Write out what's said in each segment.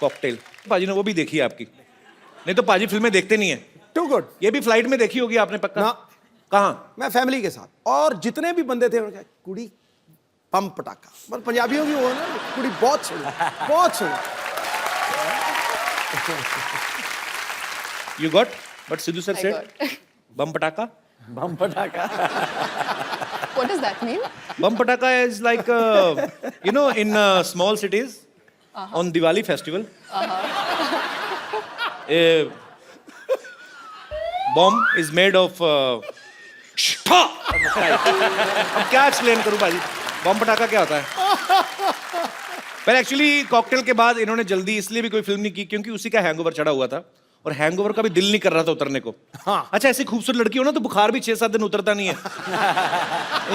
Cocktail पाजी ने वो भी देखी है आपकी, नहीं तो पाजी फिल्में देखते नहीं है। Too good. ये भी फ्लाइट में देखी होगी आपने पक्का ना। कहाँ? मैं फैमिली के साथ, और जितने भी बंदे थे उन्होंने कहा कुड़ी बम पटाखा, पर पंजाबियों की वो है ना, कुड़ी बहुत सुनी, बहुत सुनी। You got but Sidhu sir said बम पटाखा। बम पटाखा। What does that mean? Bum Pataka is like, you know, in small cities, on Diwali festival, a bomb is made of. अब क्या एक्सप्लेन करूं भाजी? बम पटाखा क्या होता है? पर एक्चुअली कॉकटेल के बाद इन्होंने जल्दी इसलिए भी कोई फिल्म नहीं की क्योंकि उसी का हैंगओवर चढ़ा हुआ था और हैंगओवर का भी दिल नहीं कर रहा था उतरने को। हाँ। अच्छा, ऐसी खूबसूरत लड़की हो ना तो बुखार भी 6-7 दिन उतरता नहीं है।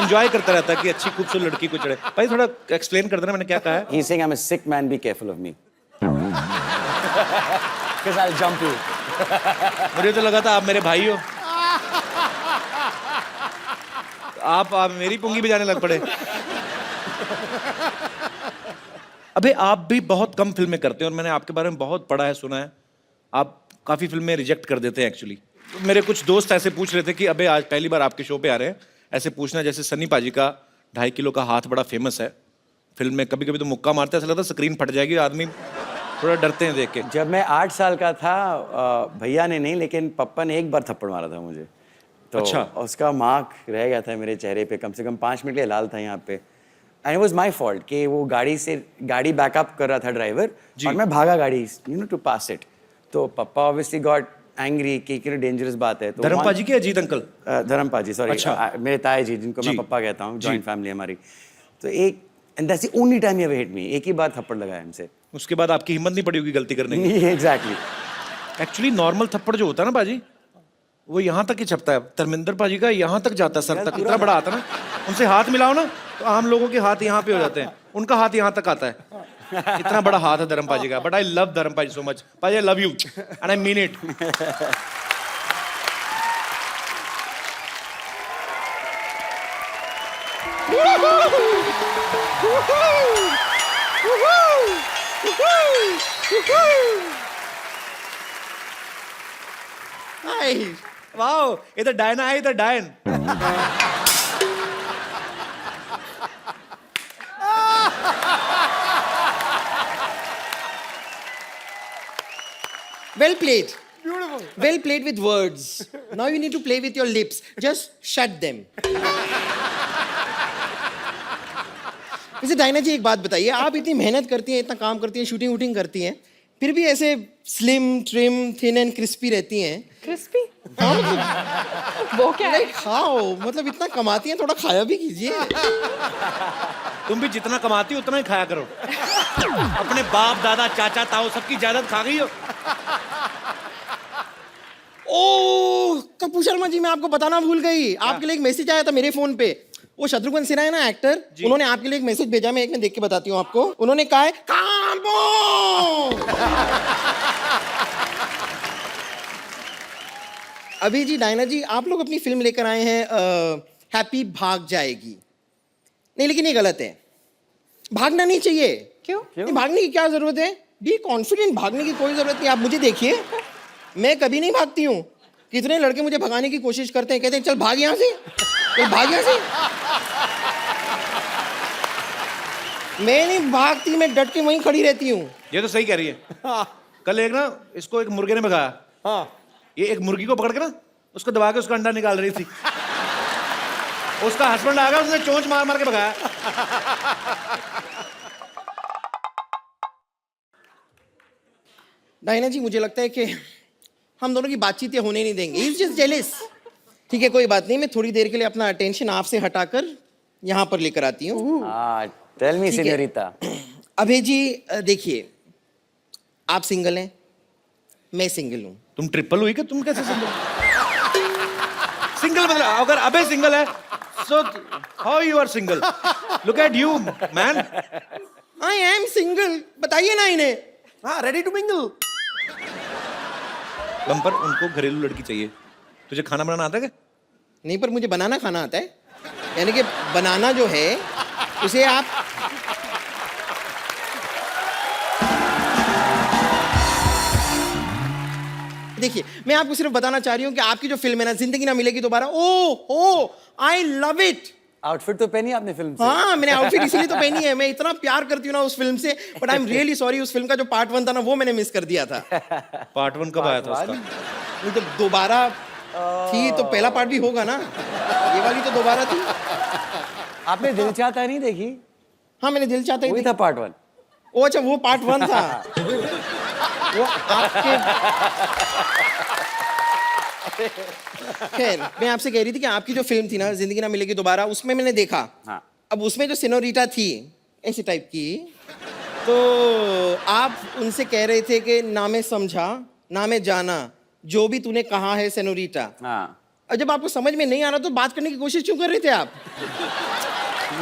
एंजॉय करता रहता है कि अच्छी खूबसूरत लड़की को चढ़े। भाई थोड़ा एक्सप्लेन कर देना मैंने क्या कहा है। He's saying I'm a sick man, be careful of me. Because I'll jump you. मुझे तो लगा था आप मेरे भाई हो, आप मेरी पुंगी भी जाने लग पड़े। अबे आप भी बहुत कम फिल्में करते हैं और मैंने आपके बारे में बहुत पढ़ा है, सुना है, आप काफ़ी फिल्में रिजेक्ट कर देते हैं एक्चुअली। मेरे कुछ दोस्त ऐसे पूछ रहे थे कि अबे आज पहली बार आपके शो पे आ रहे हैं, ऐसे पूछना जैसे सन्नी पाजी का 2.5 किलो का हाथ बड़ा फेमस है फिल्म में, कभी कभी तो मुक्का मारते ऐसा लगता है स्क्रीन फट जाएगी, आदमी थोड़ा डरते हैं देख के। जब मैं 8 साल का था, भैया ने नहीं लेकिन पप्पा ने एक बार थप्पड़ मारा था मुझे, तो अच्छा। उसका मार्क रह गया था मेरे चेहरे पे, कम से कम 5 मिनट के लिए लाल था यहाँ पे। And it was my fault कि वो गाड़ी बैकअप कर रहा था ड्राइवर और मैं भागा गाड़ी टू पास इट, तो पप्पा ऑब्वियसली गॉट एंग्री कि डेंजरस बात है। तो धर्मपाजी की अजीत अंकल? धर्मपाजी, सॉरी। अच्छा। मेरे ताए जी जिनको मैं पप्पा कहता हूँ, जॉइंट फैमिली हमारी। तो and that's the only time he ever hit me, एक ही बार थप्पड़ लगाया हमसे। उसके बाद आपकी हिम्मत नहीं पड़ी होगी गलती करने की। एग्जैक्टली। एक्चुअली नॉर्मल थप्पड़ जो होता है ना बाजी, वो यहाँ तक ही छपता है। धर्मेंद्र पाजी का यहाँ तक जाता है, सर तक, इतना बड़ा आता है ना, उनसे हाथ मिलाओ ना तो आम लोगों के हाथ यहाँ पे हो जाते हैं, उनका हाथ यहाँ तक आता है। इतना बड़ा हाथ है धर्म पाजी का। बट आई लव धर्म पाजी सो मच। पाजी आई love you and I mean it. Wow, इधर डायना है, इधर डायन। Well played. Beautiful. Well played with words. Now you need to play with your lips. Just shut them. वैसे Diana जी एक बात बताइए, आप इतनी मेहनत करती हैं, इतना काम करती हैं, शूटिंग वूटिंग करती हैं, फिर भी ऐसे slim trim thin and crispy रहती हैं। क्रिस्पी? हाँ मतलब वो क्या है? खाओ, मतलब इतना कमाती हैं, थोड़ा खाया भी कीजिए। तुम भी जितना कमाती हो उतना ही खाया करो। अपने बाप दादा चाचा ताऊ सबकी जायदाद खा गई हो। ओह कपूर शर्मा जी, मैं आपको बताना भूल गई, आपके लिए एक मैसेज आया था मेरे फोन पे। वो शत्रुघ्न सिन्हा है ना एक्टर, उन्होंने आपके लिए एक मैसेज भेजा, मैं एक मिनट देख के बताती हूँ आपको। उन्होंने कहा है कांपो। अभी जी डायना जी, आप लोग अपनी फिल्म लेकर आए हैं हैप्पी भाग जाएगी। नहीं लेकिन ये गलत है, भागना नहीं चाहिए। क्यों? नहीं, भागने की क्या जरूरत है? बी कॉन्फिडेंट, भागने की कोई जरूरत नहीं। आप मुझे देखिए, मैं कभी नहीं भागती हूँ। कितने लड़के मुझे भगाने की कोशिश करते हैं, कहते हैं चल भाग यहाँ से, चल भाग यहाँ से। मैं नहीं भागती, मैं डट के वहीं खड़ी रहती हूँ। ये तो सही कह रही है। कल एक ना इसको एक मुर्गे ने भगाया। हाँ। ये एक मुर्गी को पकड़ के ना उसको दबा के उसका अंडा निकाल रही थी। उसका हस्बैंड आ गया, उसने चोंच मार मार के भगाया। डायना जी, मुझे लगता है कि हम दोनों की बातचीत ये होने नहीं देंगे। He's just jealous। ठीक है, कोई बात नहीं, मैं थोड़ी देर के लिए अपना अटेंशन आपसे हटाकर यहाँ पर लेकर आती हूँ। टेल मी ठीक है। सीनियोरिटा। अभय जी देखिए, आप सिंगल हैं, मैं सिंगल हूँ। तुम ट्रिपल हुई क्या? तुम कैसे सिंगल? सिंगल मतलब अगर अबे सिंगल है so how you are single? Look at you man. I am single। बताइए ना इन्हें। हाँ, रेडी टू मिंगल। गंपर, उनको घरेलू लड़की चाहिए। तुझे खाना बनाना आता है क्या? नहीं, पर मुझे बनाना खाना आता है। यानी कि बनाना जो है उसे आप देखिए मैं आपको सिर्फ बताना चाह रही हूँ कि आपकी जो फिल्म है ना जिंदगी ना मिलेगी दोबारा, ओ आई लव इट। आउटफिट तो पहनी आपने फिल्म से? हाँ मैंने आउटफिट इसीलिए तो पहनी है, मैं इतना प्यार करती हूँ ना उस फिल्म से, but I am really sorry उस फिल्म का जो पार्ट 1 था ना वो मैंने मिस कर दिया था। पार्ट 1 कब आया था उसका? वो तो दोबारा थी तो पहला पार्ट भी होगा ना, ये वाली तो दोबारा थी। आपने दिल चाहता नहीं देखी? हाँ मैंने दिल चाहता वही ही था पार्ट 1। ओ अच्छा वो पार्ट 1 था। वो आपके खैर मैं आपसे कह रही थी कि आपकी जो फिल्म थी ना जिंदगी ना मिलेगी दोबारा, उसमें मैंने देखा। हाँ। अब उसमें जो सिनोरिटा थी ऐसी टाइप की, तो आप उनसे कह रहे थे कि ना मैं समझा ना मैं जाना, जो भी तूने कहा है सेनोरिटा। हाँ। और जब आपको समझ में नहीं आ रहा तो बात करने की कोशिश क्यों कर रहे थे आप?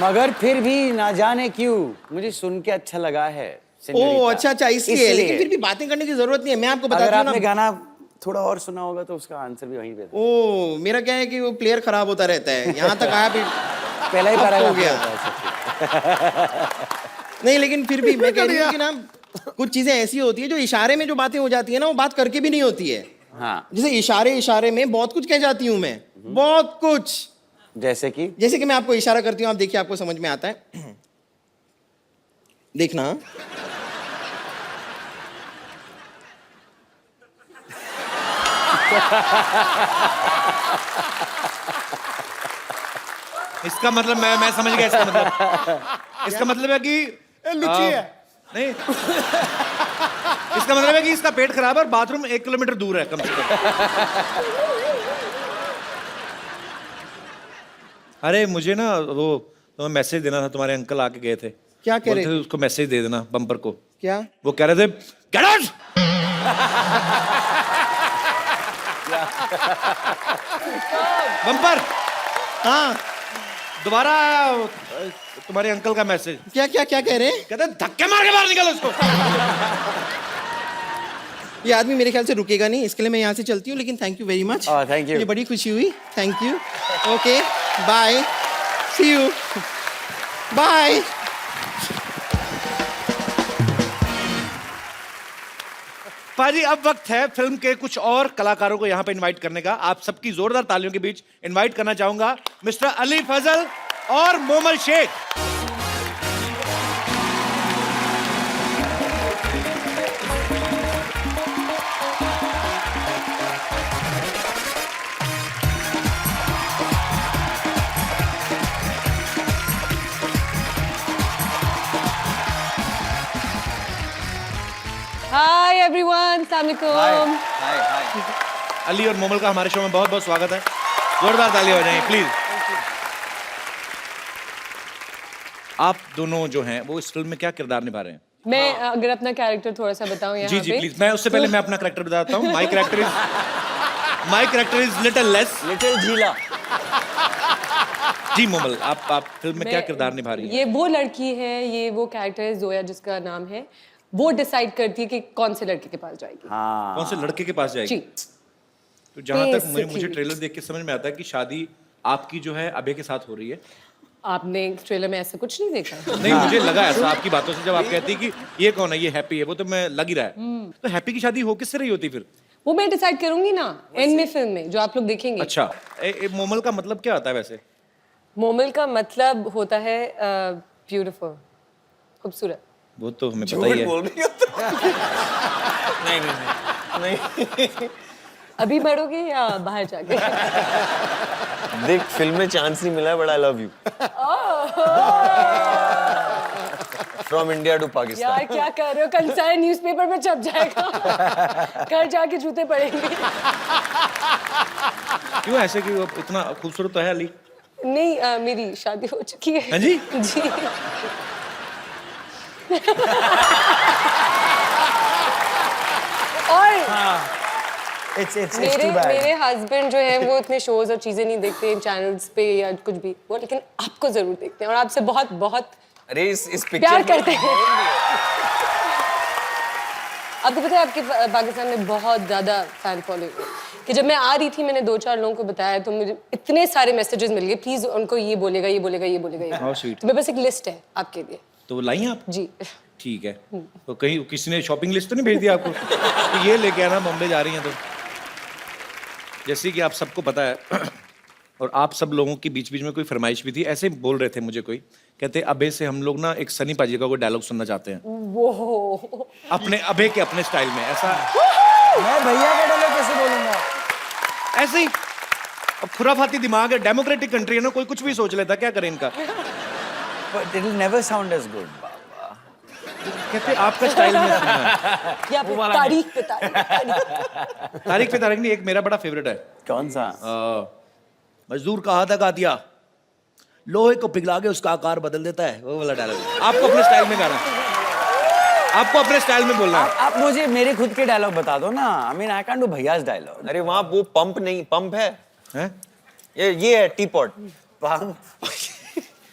मगर फिर भी ना जाने क्यों मुझे सुन के अच्छा लगा है। ओ अच्छा इसलिए। लेकिन फिर भी बातें करने की जरूरत नहीं है, मैं आपको अगर बताती हूँ आपने ना। गाना थोड़ा और सुना होगा तो उसका आंसर भी वहीं पे था। ओ मेरा क्या है कि वो प्लेयर खराब होता रहता है, यहाँ तक आया फिर पहला ही अब पैराग्राफ हो गया। नहीं लेकिन फिर भी मैं कह रही हूँ कि ना कुछ चीजें ऐसी होती है जो इशारे में जो बातें हो जाती है ना वो बात करके भी नहीं होती है। हाँ। जैसे इशारे में बहुत कुछ कह जाती हूँ मैं, बहुत कुछ। जैसे कि मैं आपको इशारा करती हूँ, आप देखिए आपको समझ में आता है। देखना इसका मतलब मैं समझ गया इसका मतलब है कि लुच्ची है। नहीं इसका मतलब है कि इसका पेट खराब है और बाथरूम 1 किलोमीटर दूर है कम से कम। अरे मुझे ना वो तुम्हें मैसेज देना था, तुम्हारे अंकल आके गए थे। क्या कह रहे बोलते थे उसको मैसेज दे देना बम्पर को। क्या? वो कह रहे थे गेट आउट। बम्पर हाँ दोबारा तुम्हारे अंकल का मैसेज। क्या क्या क्या कह रहे हैं? कहते हैं, धक्के मार के बाहर निकल उसको। ये आदमी मेरे ख्याल से रुकेगा नहीं, इसके लिए मैं यहाँ से चलती हूँ। लेकिन thank you very much. Thank you. ये बड़ी खुशी हुई, thank you. Okay bye, see you, bye. पाजी अब वक्त है फिल्म के कुछ और कलाकारों को यहाँ पे इनवाइट करने का। आप सबकी जोरदार तालियों के बीच इनवाइट करना चाहूंगा मिस्टर अली फजल और मोमल शेख। हाय एवरीवन, अस्सलाम वालेकुम। अली और मोमल का हमारे शो में बहुत बहुत स्वागत है। जोरदार तालियां हो जाएं प्लीज। आप दोनों जो हैं वो इस फिल्म में क्या किरदार निभा रहे हैं? मैं अगर अपना कैरेक्टर थोड़ा सा बताऊं यहाँ जी जी पे, प्लीज। मैं उससे पहले मैं अपना कैरेक्टर बताता हूँ। My character is little less. Little झीला। जी मोमल, आप फिल्म में क्या किरदार निभा रही हैं? ये वो लड़की है, ये वो कैरेक्टर है जोया जिसका नाम है, वो डिसाइड करती है कि कौन से लड़के के पास जाएगी। हाँ। कौन से लड़के के पास जाएगी? जी। तो जहां तक मुझे Basically. ट्रेलर देख के समझ में आता है कि शादी आपकी जो है अभय के साथ हो रही है। आपने ट्रेलर में ऐसा कुछ नहीं देखा? नहीं मुझे लगा ऐसा आपकी बातों से, जब आप कहती कि ये कौन है, ये हैप्पी है, वो तो मैं लग ही रहा है। तो हैप्पी की शादी हो किससे रही होती फिर? वो मैं डिसाइड करूंगी ना एंड में फिल्म में, जो आप लोग देखेंगे। अच्छा मोमल का मतलब क्या होता है वैसे? मोमल का मतलब होता है ब्यूटीफुल, खूबसूरत। वो तो हमें पता ही है। बोल रही हो नहीं। अभी बढ़ोगे या बाहर जाके? देख फिल्म में चांस नहीं मिला है, but I love you. From India to Pakistan. यार क्या कर रहे हो, कल सारे न्यूज़पेपर में छप जाएगा। घर जाके जूते पड़ेंगे। क्यों ऐसे कि वो इतना खूबसूरत तो है अली? नहीं मेरी शादी हो चुकी है। हाँ जी? जी। और It's मेरे too bad. मेरे हस्बैंड जो है वो इतने शोज और चीजें नहीं देखते हैं चैनल्स पे या कुछ भी, वो लेकिन आपको जरूर देखते हैं और आपसे बहुत बहुत अरे इस प्यार पिक्चर करते हैं। आपको पता है आपके पाकिस्तान में बहुत ज्यादा फैन फॉलोइंग है कि जब मैं आ रही थी मैंने 2-4 लोगों को बताया तो मुझे इतने सारे मैसेजेस मिल गए, प्लीज उनको ये बोलेगा ये बोलेगा ये बोलेगा ये। How sweet. तो मेरे पास एक लिस्ट है आपके लिए। तो वो लाई आप? जी। ठीक है। तो कहीं किसी ने शॉपिंग लिस्ट तो नहीं भेज दिया आपको कि ये लेके आना, बॉम्बे जा रही हैं तो? जैसे कि आप सबको पता है और आप सब लोगों के बीच बीच में कोई फरमाइश भी थी, ऐसे बोल रहे थे मुझे कोई, कहते अबे से हम लोग ना एक सनी पाजी का कोई डायलॉग सुनना चाहते हैं वो अपने अबे के अपने स्टाइल में, ऐसा मैं भैया का डायलॉग कैसे बोलूंगा? ऐसे ही। अब खुराफाती दिमाग है, डेमोक्रेटिक कंट्री है ना, कोई कुछ भी सोच लेता, क्या करें इनका। But it will never sound as good. कहते आपका स्टाइल में सुनना है। ये आप तारीख पे तारीख तारीख पे तारीख नहीं, एक मेरा बड़ा फेवरेट है, कौन सा? मजदूर का हाथ का दिया लोहे को पिघला के उसका आकार बदल देता है, वो वाला डायलॉग। आपको अपने स्टाइल में गाना है, आपको अपने स्टाइल में बोलना है। आप मुझे मेरे खुद के डायलॉग बता दो ना। I mean I can do भैयास डायलॉग। अरे वहाँ वो पंप नहीं, पंप है, हैं? ये है T pot.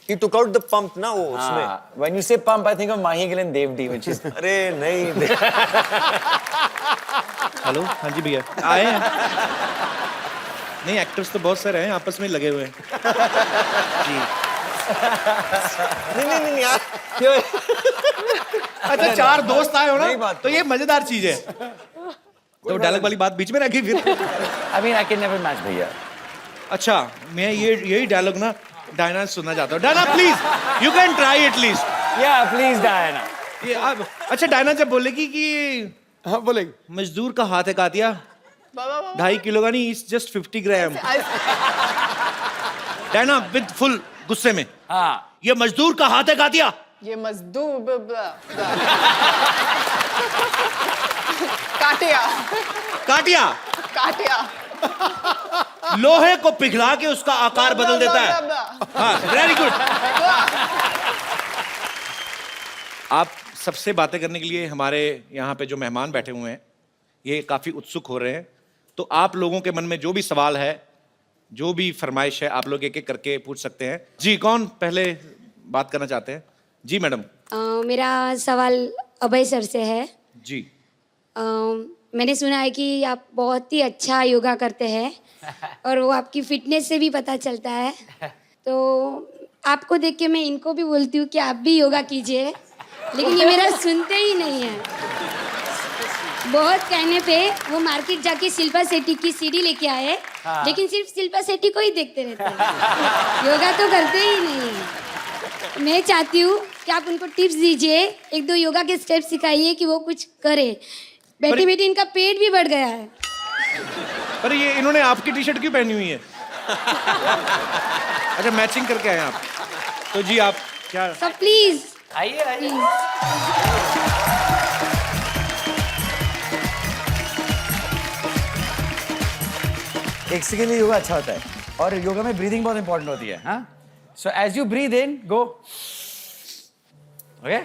He took out the pump ना वो उसमें। When you say pump, I think of Mahi Gill and Dev D, which is अरे नहीं हेलो, हाँ जी भैया आए हैं। नहीं, एक्टर्स तो बहुत सारे हैं, आपस में लगे हुए हैं जी। नहीं यार क्यों? अच्छा, चार दोस्त आए हो नहीं ना, बात तो ये मजेदार चीज है। तो डायलॉग वाली बात बीच में रखी फिर। I mean I can never match भैया। अच्छा, मैं यही डायलॉग ना डायना से सुनना चाहता हूँ। Diana please, you can try at least. Yeah, please Diana। ये अब अच्छा, डायना जब बोलेगी कि हाँ बोलेंगे। मजदूर का हाथ है कातिया 2.5 किलो का नहीं, it's just 50 gram. Diana with full गुस्से में, हाँ। ये मजदूर का हाथ है कातिया। ये मजदूर काटिया काटिया काटिया लोहे को पिघला के उसका आकार बदल देता है। हाँ, वेरी गुड। आप सबसे बातें करने के लिए हमारे यहाँ पे जो मेहमान बैठे हुए हैं, ये काफी उत्सुक हो रहे हैं। तो आप लोगों के मन में जो भी सवाल है, जो भी फरमाइश है, आप लोग एक एक करके पूछ सकते हैं। जी, कौन पहले बात करना चाहते हैं? जी मैडम। मेरा सवाल अभय सर से है। जी। मैंने सुना है कि आप बहुत ही अच्छा योगा करते हैं और वो आपकी फिटनेस से भी पता चलता है। तो आपको देख के मैं इनको भी बोलती हूँ कि आप भी योगा कीजिए, लेकिन ये मेरा सुनते ही नहीं है। बहुत कहने पे वो मार्केट जाके शिल्पा शेट्टी की सीडी लेके आए, लेकिन सिर्फ शिल्पा शेट्टी को ही देखते रहते हैं, योगा तो करते ही नहीं है। मैं चाहती हूँ कि आप उनको टिप्स दीजिए, 1-2 योगा के स्टेप सिखाइए कि वो कुछ करे। बैठी बैठी इनका पेट भी बढ़ गया है। पर ये इन्होंने आपकी टी शर्ट क्यों पहनी हुई है? अच्छा, मैचिंग करके आए आप। तो जी, आप क्या? सब प्लीज आइए। एक सेकंड में योगा अच्छा होता है, और योगा में ब्रीदिंग बहुत इंपॉर्टेंट होती है। हाँ, so as you breathe in, go, okay,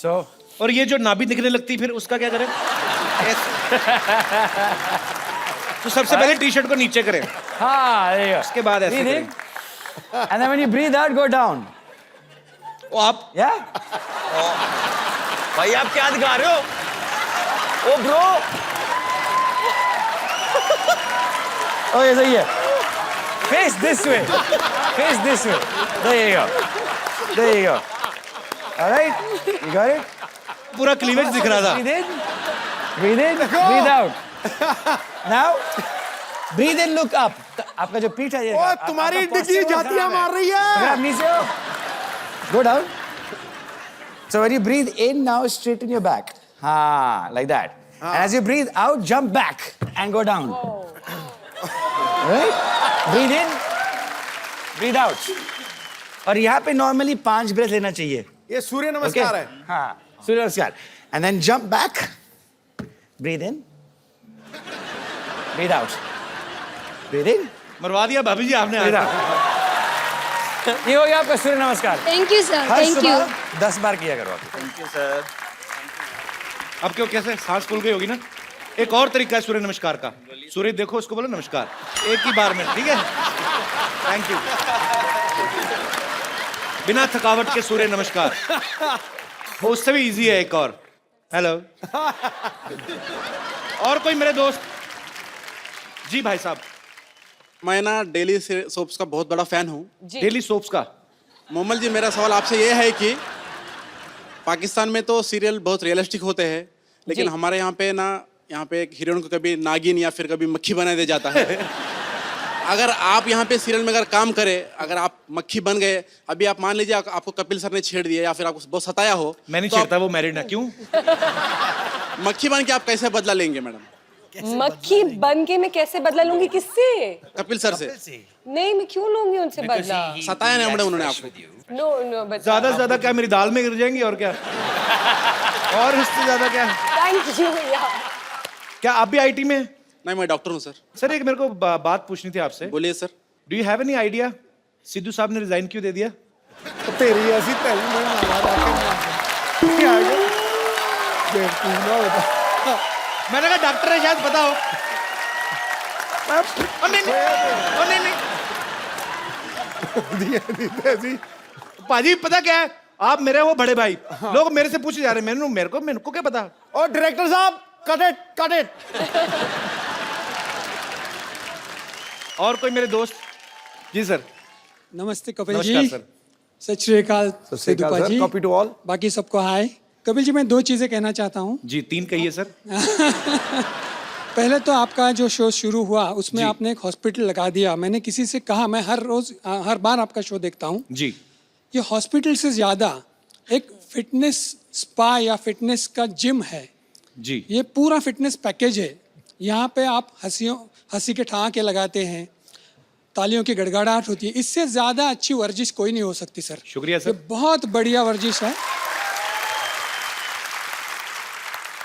so. और ये जो नाभि दिखने लगती फिर उसका क्या करें? तो सबसे पहले टी शर्ट को नीचे करें, हाँ, उसके बाद ऐसे breathe in, and then when you breathe out, go down. ओ आप Yeah? भाई आप क्या दिखा रहे हो? ओ ब्रो Okay, सही है। Face this way. Face this way. There you go. There you go. All right? You got it? पूरा क्लीवेज दिख रहा था। Breathe in. Breathe in. Breathe out. Now, breathe in, look up. आपका जो पीठ है ये। ओ, तुम्हारी डिग्री जातियां मार रही है। अगर आप नीचे हो, go down. So when you breathe in, now straighten your back. हाँ, like that. And as you breathe out, jump back and go down. Right? Breathe in, breathe out. और यहाँ पे normally 5 breath लेना चाहिए. ये सूर्य नमस्कार है। हाँ, सूर्य नमस्कार. And then jump back. Breathe in. Breathe out. Breathe in. मरवा दिया भाभी जी आपने। Breathe out. ये हो गया आपका सूर्य नमस्कार. Thank you sir, her thank you. सुबह 10 बार किया करो आप. Thank you sir. अब क्यों, कैसे सांस फूल गई होगी ना? एक और तरीका है सूर्य नमस्कार का। सूर्य देखो, उसको बोलो नमस्कार, एक ही बार में, ठीक है? Thank you. बिना थकावट के सूर्य नमस्कार, वो उससे भी इजी है। एक और, हेलो। और कोई मेरे दोस्त? जी भाई साहब। मैं ना डेली सोप्स का बहुत बड़ा फैन हूँ। डेली सोप्स का? मोमल जी, मेरा सवाल आपसे ये है कि पाकिस्तान में तो सीरियल बहुत रियलिस्टिक होते हैं, लेकिन हमारे यहाँ पे ना यहाँ पे एक हीरोइन को कभी नागिन या फिर कभी मक्खी बना दिया जाता है। अगर आप यहाँ पे सीरियल में अगर काम करें, अगर आप मक्खी बन गए, अभी आप मान लीजिए आपको कपिल सर ने छेड़ दिया या फिर आपको बहुत सताया हो, मैं नहीं तो आप छेड़ता, वो मैरिड है। क्यों? मक्खी बन के आप कैसे बदला लेंगे मैडम? मक्खी बन के मैं कैसे बदला लूंगी? किससे? कपिल सर से। नहीं, मैं क्यों लूंगी उनसे बदला? सताया नहीं मैडम उन्होंने आपको? नो नो, बट ज्यादा से ज्यादा क्या मेरी दाल में गिर जाएंगी और क्या? और इससे ज्यादा क्या? थैंक यू यार। क्या आप भी आईटी में हैं? नहीं, मैं डॉक्टर हूँ सर। सर एक मेरे को बात पूछनी थी आपसे। बोलिए sir. Do you have any idea Sidhu साहब ने रिजाइन क्यों दे दिया? तो तेरी ऐसी तैली में मारा जाके क्या आ गया? बेवकूफ ना बता। मैंने कहा डॉक्टर है, शायद पता हो। ओ नहीं नहीं, ओ नहीं नहीं ऐसी पाजी, पता क्या है, आप मेरे वो बड़े भाई, लोग मेरे से पूछे जा रहे हैं, मेरे को क्या पता? और डायरेक्टर साहब कट इट। और कोई मेरे दोस्त? जी सर। नमस्ते कपिल नमस्कार जी। सर। सत श्री अकाल सिद्धूपा जी। Copy to all. बाकी सबको हाय। कपिल जी, मैं 2 चीजें कहना चाहता हूँ। जी 3 कहिए सर। पहले तो आपका जो शो शुरू हुआ उसमें आपने एक हॉस्पिटल लगा दिया। मैंने किसी से कहा, मैं हर बार आपका शो देखता हूँ। जी। ये हॉस्पिटल से ज्यादा एक फिटनेस स्पा या फिटनेस का जिम है। जी। ये पूरा फिटनेस पैकेज है। यहाँ पे आप हंसी के ठहाके लगाते हैं, तालियों की गड़गड़ाहट होती है। इससे ज्यादा अच्छी वर्जिश कोई नहीं हो सकती सर। शुक्रिया सर। ये बहुत बढ़िया वर्जिश है।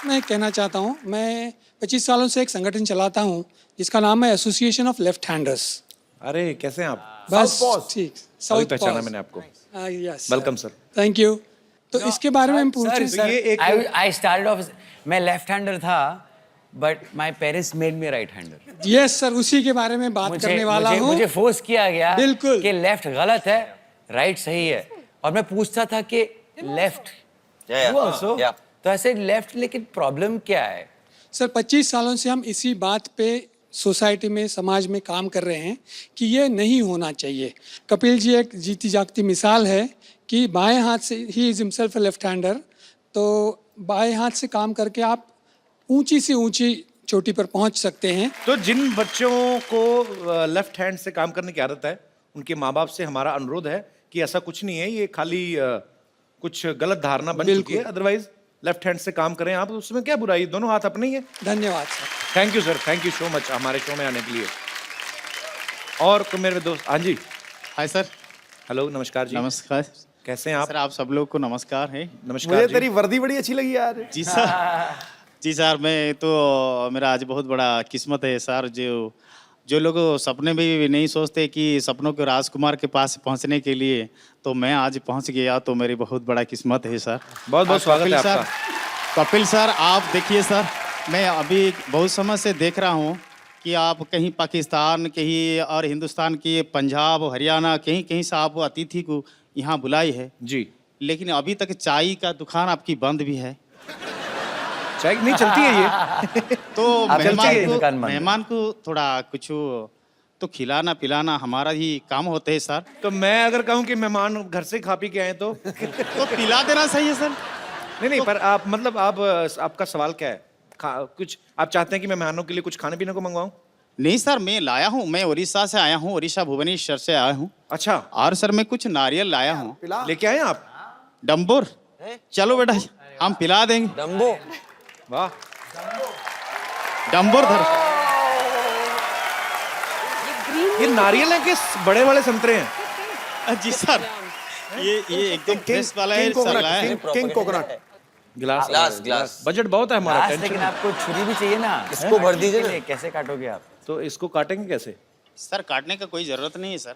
मैं कहना चाहता हूँ, मैं 25 सालों से एक संगठन चलाता हूँ जिसका नाम है एसोसिएशन ऑफ लेफ्ट हैंडर्स। अरे कैसे हैं आप? बस ठीक, अभी साउथ पहचाना मैंने आपको। Yes, welcome sir. Thank you. तो इसके बारे में पूछूं सर, ये एक आई स्टार्टेड ऑफ, मैं लेफ्ट हैंडर था but my parents made me right hander. Yes sir, उसी के बारे में बात करने वाला हूँ। मुझे फोर्स किया गया बिल्कुल कि लेफ्ट गलत है, राइट सही है, और मैं पूछता था कि लेफ्ट तो ऐसे लेफ्ट, लेकिन प्रॉब्लम क्या है? सर 25 सालों से हम इसी बात पे सोसाइटी में, समाज में काम कर रहे हैं कि ये नहीं होना चाहिए। कपिल जी एक जीती जागती मिसाल है कि बाएं हाथ से, he is himself a left hander, तो बाएं हाथ से काम करके आप ऊंची से ऊंची चोटी पर पहुंच सकते हैं। तो जिन बच्चों को लेफ्ट हैंड से काम करने की आदत है, उनके माँ बाप से हमारा अनुरोध है कि ऐसा कुछ नहीं है, ये खाली कुछ गलत धारणा बन चुकी है। अदरवाइज लेफ्ट हैंड से काम करें आप, उसमें क्या बुराई, दोनों हाथ अपने ही है। धन्यवाद sir. Thank you sir, thank you so much हमारे शो में आने के लिए। और कोई मेरे दोस्त? हाँ जी। Hi sir. हेलो, नमस्कार जी। नमस्कार कैसे हैं आप? सर, आप सब लोग को नमस्कार है। नमस्कार मुझे जी। तेरी वर्दी बड़ी अच्छी लगी यार। जी सर। जी सर, मैं तो, मेरा आज बहुत बड़ा किस्मत है सर। जो लोग सपने में भी नहीं सोचते कि सपनों के राजकुमार के पास पहुंचने के लिए, तो मैं आज पहुंच गया, तो मेरी बहुत बड़ा किस्मत है सर। बहुत बहुत स्वागत है आपका। कपिल सर, आप देखिए सर, मैं अभी बहुत समय से देख रहा हूँ कि आप कहीं पाकिस्तान, कहीं और हिंदुस्तान की, पंजाब, हरियाणा, कहीं कहीं से आप अतिथि को यहाँ बुलाई है जी, लेकिन अभी तक चाय का दुकान आपकी बंद भी है। चाय नहीं चलती है ये। तो दुकान बंद है। मेहमान को थोड़ा कुछ तो खिलाना पिलाना हमारा ही काम होते है सर। तो मैं अगर कहूँ कि मेहमान घर से खा पी के आए तो पिला देना सही है सर। नहीं, पर आप मतलब आपका सवाल क्या है? कुछ आप चाहते हैं कि मैं मेहमानों के लिए कुछ खाने पीने को मंगवाऊं? नहीं सर, मैं लाया हूँ, मैं उड़ीसा से आया हूँ, उड़ीसा भुवनेश्वर से आया हूँ। अच्छा। और सर मैं कुछ नारियल लाया हूँ। लेके आए आप? डम्बोर, चलो बेटा हम पिला देंगे। डम्बो, वाह, डम्बोर धर। ये नारियल है कि बड़े वाले संतरे हैं? जी सर, ये एकदम फ्रेश वाला है सर, लाया है। King coconut. ग्लास बजट बहुत है हमारा। लेकिन टेंशन आपको छुरी भी चाहिए ना, इसको भर दीजिए ना। कैसे काटोगे आप? तो इसको काटेंगे कैसे? सर काटने का कोई जरूरत नहीं है सर।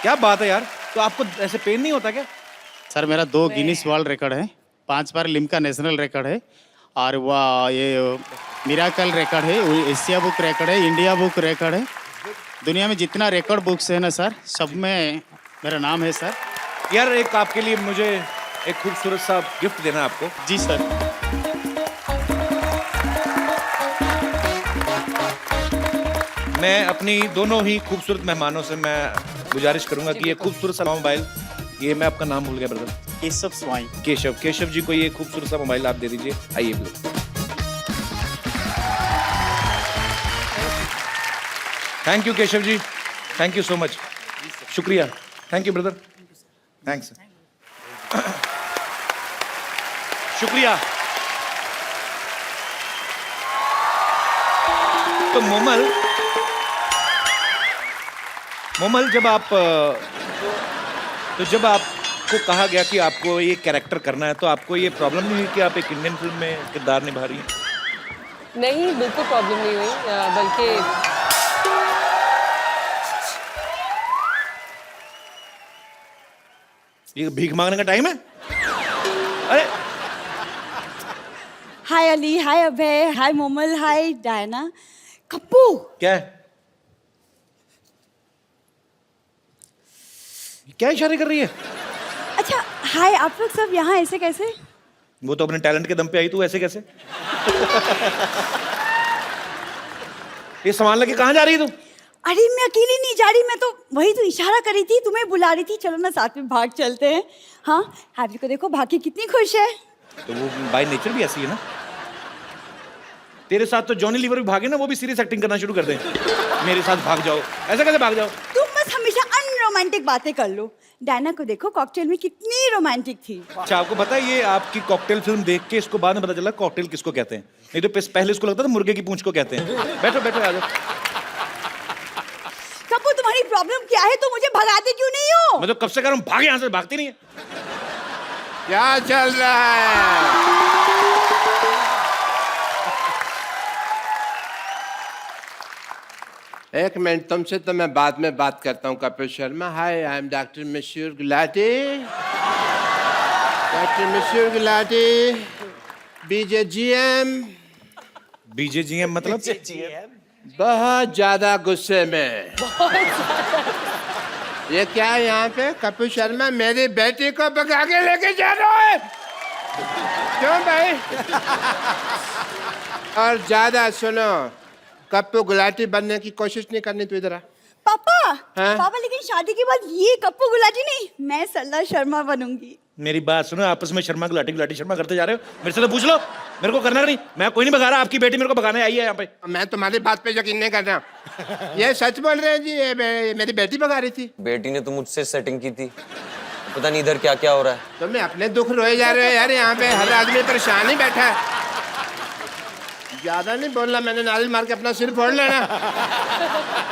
क्या बात है यार, तो आपको ऐसे पेन नहीं होता क्या? सर मेरा 2 गिनीज वर्ल्ड रिकॉर्ड है, 5 बार लिम्का नेशनल रिकॉर्ड है, और वह ये मिराकल रिकॉर्ड है, एशिया बुक रिकॉर्ड है, इंडिया बुक रिकॉर्ड है, दुनिया में जितना रिकॉर्ड बुक्स है ना सर, सब में मेरा नाम है सर। यार एक आपके लिए मुझे एक खूबसूरत सा गिफ्ट देना है आपको। जी सर। मैं अपनी दोनों ही खूबसूरत मेहमानों से मैं गुजारिश करूंगा कि ये खूबसूरत सा मोबाइल, ये मैं आपका नाम भूल गया ब्रदर, केशव स्वाई। केशव जी को ये खूबसूरत सा मोबाइल आप दे दीजिए। आइए brother. Thank you Keshav ji, thank you so much, शुक्रिया, थैंक यू ब्रदर, थैंक्स, शुक्रिया। तो मोमल जब आपको कहा गया कि आपको ये कैरेक्टर करना है, तो आपको ये प्रॉब्लम नहीं हुई कि आप एक इंडियन फिल्म में किरदार निभा रही हैं? नहीं, बिल्कुल प्रॉब्लम नहीं हुई, बल्कि ये भीख मांगने का टाइम है? अरे हाय अली, हाय अभय, हाय मोमल, हाय डायना। कप्पू, क्या है? क्या इशारे कर रही है? अच्छा हाय, आप लोग सब यहाँ ऐसे कैसे? वो तो अपने टैलेंट के दम पे आई, तू ऐसे कैसे? ये सामान लेके कहाँ जा रही है तू? अरे मैं अकेली नहीं जा रही, मैं तो वही तो इशारा कर रही थी, तुम्हें बुला रही थी, चलो ना साथ में भाग चलते हैं। हाँ, हैप्पी को देखो, भाग के कितनी खुश है। तो वो बाय नेचर भी ऐसी है ना। तेरे साथ तो जॉनी लीवर भी भागे ना, वो भी सीरियस एक्टिंग करना शुरू कर दे। मेरे साथ भाग जाओ, ऐसा कैसे भाग जाओ? तुम बस हमेशा अनरोमांटिक बातें कर लो। डायना को देखो, कॉकटेल में कितनी रोमांटिक थी। अच्छा, आपको पता है ये आपकी कॉकटेल फिल्म देख के इसको बाद में पता चला कॉकटेल किसको कहते हैं। नहीं तो पहले इसको लगता था मुर्गे की पूंछ को कहते हैं। बैठो बैठो, आ जाओ। कप्पू, तुम्हारी प्रॉब्लम क्या है? तुम मुझे भगाते क्यों नहीं हो? मैं तो कब से कह रहा हूँ भाग यहाँ से, भागती नहीं है। क्या चल रहा है? एक मिनट, तुमसे तो मैं बाद में बात करता हूँ कपिल शर्मा। हाय, आई एम डॉक्टर मशहूर गुलाटी, डॉक्टर मशहूर गुलाटी, बीजेजीएम। बीजेजीएम मतलब? बहुत ज्यादा गुस्से में। ये क्या है यहाँ पे? कपिल शर्मा मेरी बेटी को भगा के लेके जा रहा है। क्यों भाई? और ज्यादा सुनो, कप्पू गुलाटी बनने की कोशिश नहीं करनी। तू इधर आ। पापा, हाँ? पापा लेकिन शादी के बाद ये कप्पू गुलाटी नहीं, मैं सरला शर्मा बनूंगी। मेरी बात सुनो, आपस में शर्मा गुलाटी शर्मा करते जा रहे हो। मेरे से तो पूछ लो, मेरे को करना नहीं। मैं कोई नहीं भगा रहा, आपकी बेटी मेरे को भगाने आई है यहाँ पे। मैं तुम्हारी बात पे यकीन नहीं कर रहा। ये सच बोल रहे हैं जी, ये मेरी बेटी भगा रही थी। बेटी ने तो मुझसे सेटिंग की थी, पता नहीं इधर क्या क्या हो रहा है। तो मैं अपने दुख रोए जा रहे हो यार, यहाँ पे हर आदमी परेशान ही बैठा है। ज्यादा नहीं बोलना, मैंने नारियल मार के अपना सिर फोड़ लेना।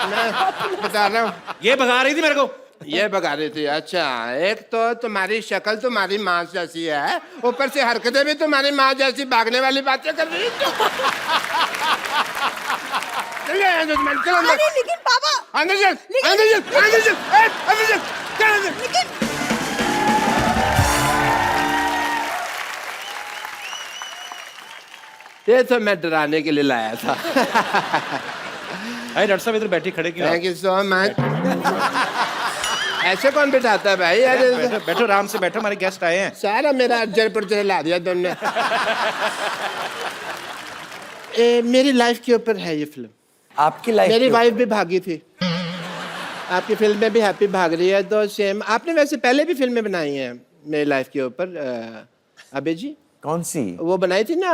मैं बता रहा हूँ, ये भगा रही थी मेरे को। ये भगा रही थी। अच्छा, एक तो तुम्हारी शक्ल तुम्हारी माँ जैसी है, ऊपर से हरकतें भी तुम्हारी माँ जैसी, भागने वाली बातें कर रही है। अरे लेकिन पापा, अंदर चल, अंदर चल, अंदर चल, अंदर चल, चल अंदर। लेकिन ये तो मैं डराने के लिए लाया था। अरे डॉक्टर साहब इधर बैठे खड़े क्यों? Thank you so much. ऐसे कौन बिठाता है भाई? बैठो बैठो, आराम से बैठो, हमारे गेस्ट आए हैं। सारा मेरा अज्जर पर हिला दिया तुमने। मेरी लाइफ के ऊपर है ये फिल्म। आपकी लाइफ मेरी वाइफ भी भागी थी, आपकी फिल्म में भी हैप्पी भाग रही है, तो सेम। आपने वैसे पहले भी फिल्में बनाई हैं मेरी लाइफ के ऊपर, अबे जी। कौन सी? वो बनाई थी ना,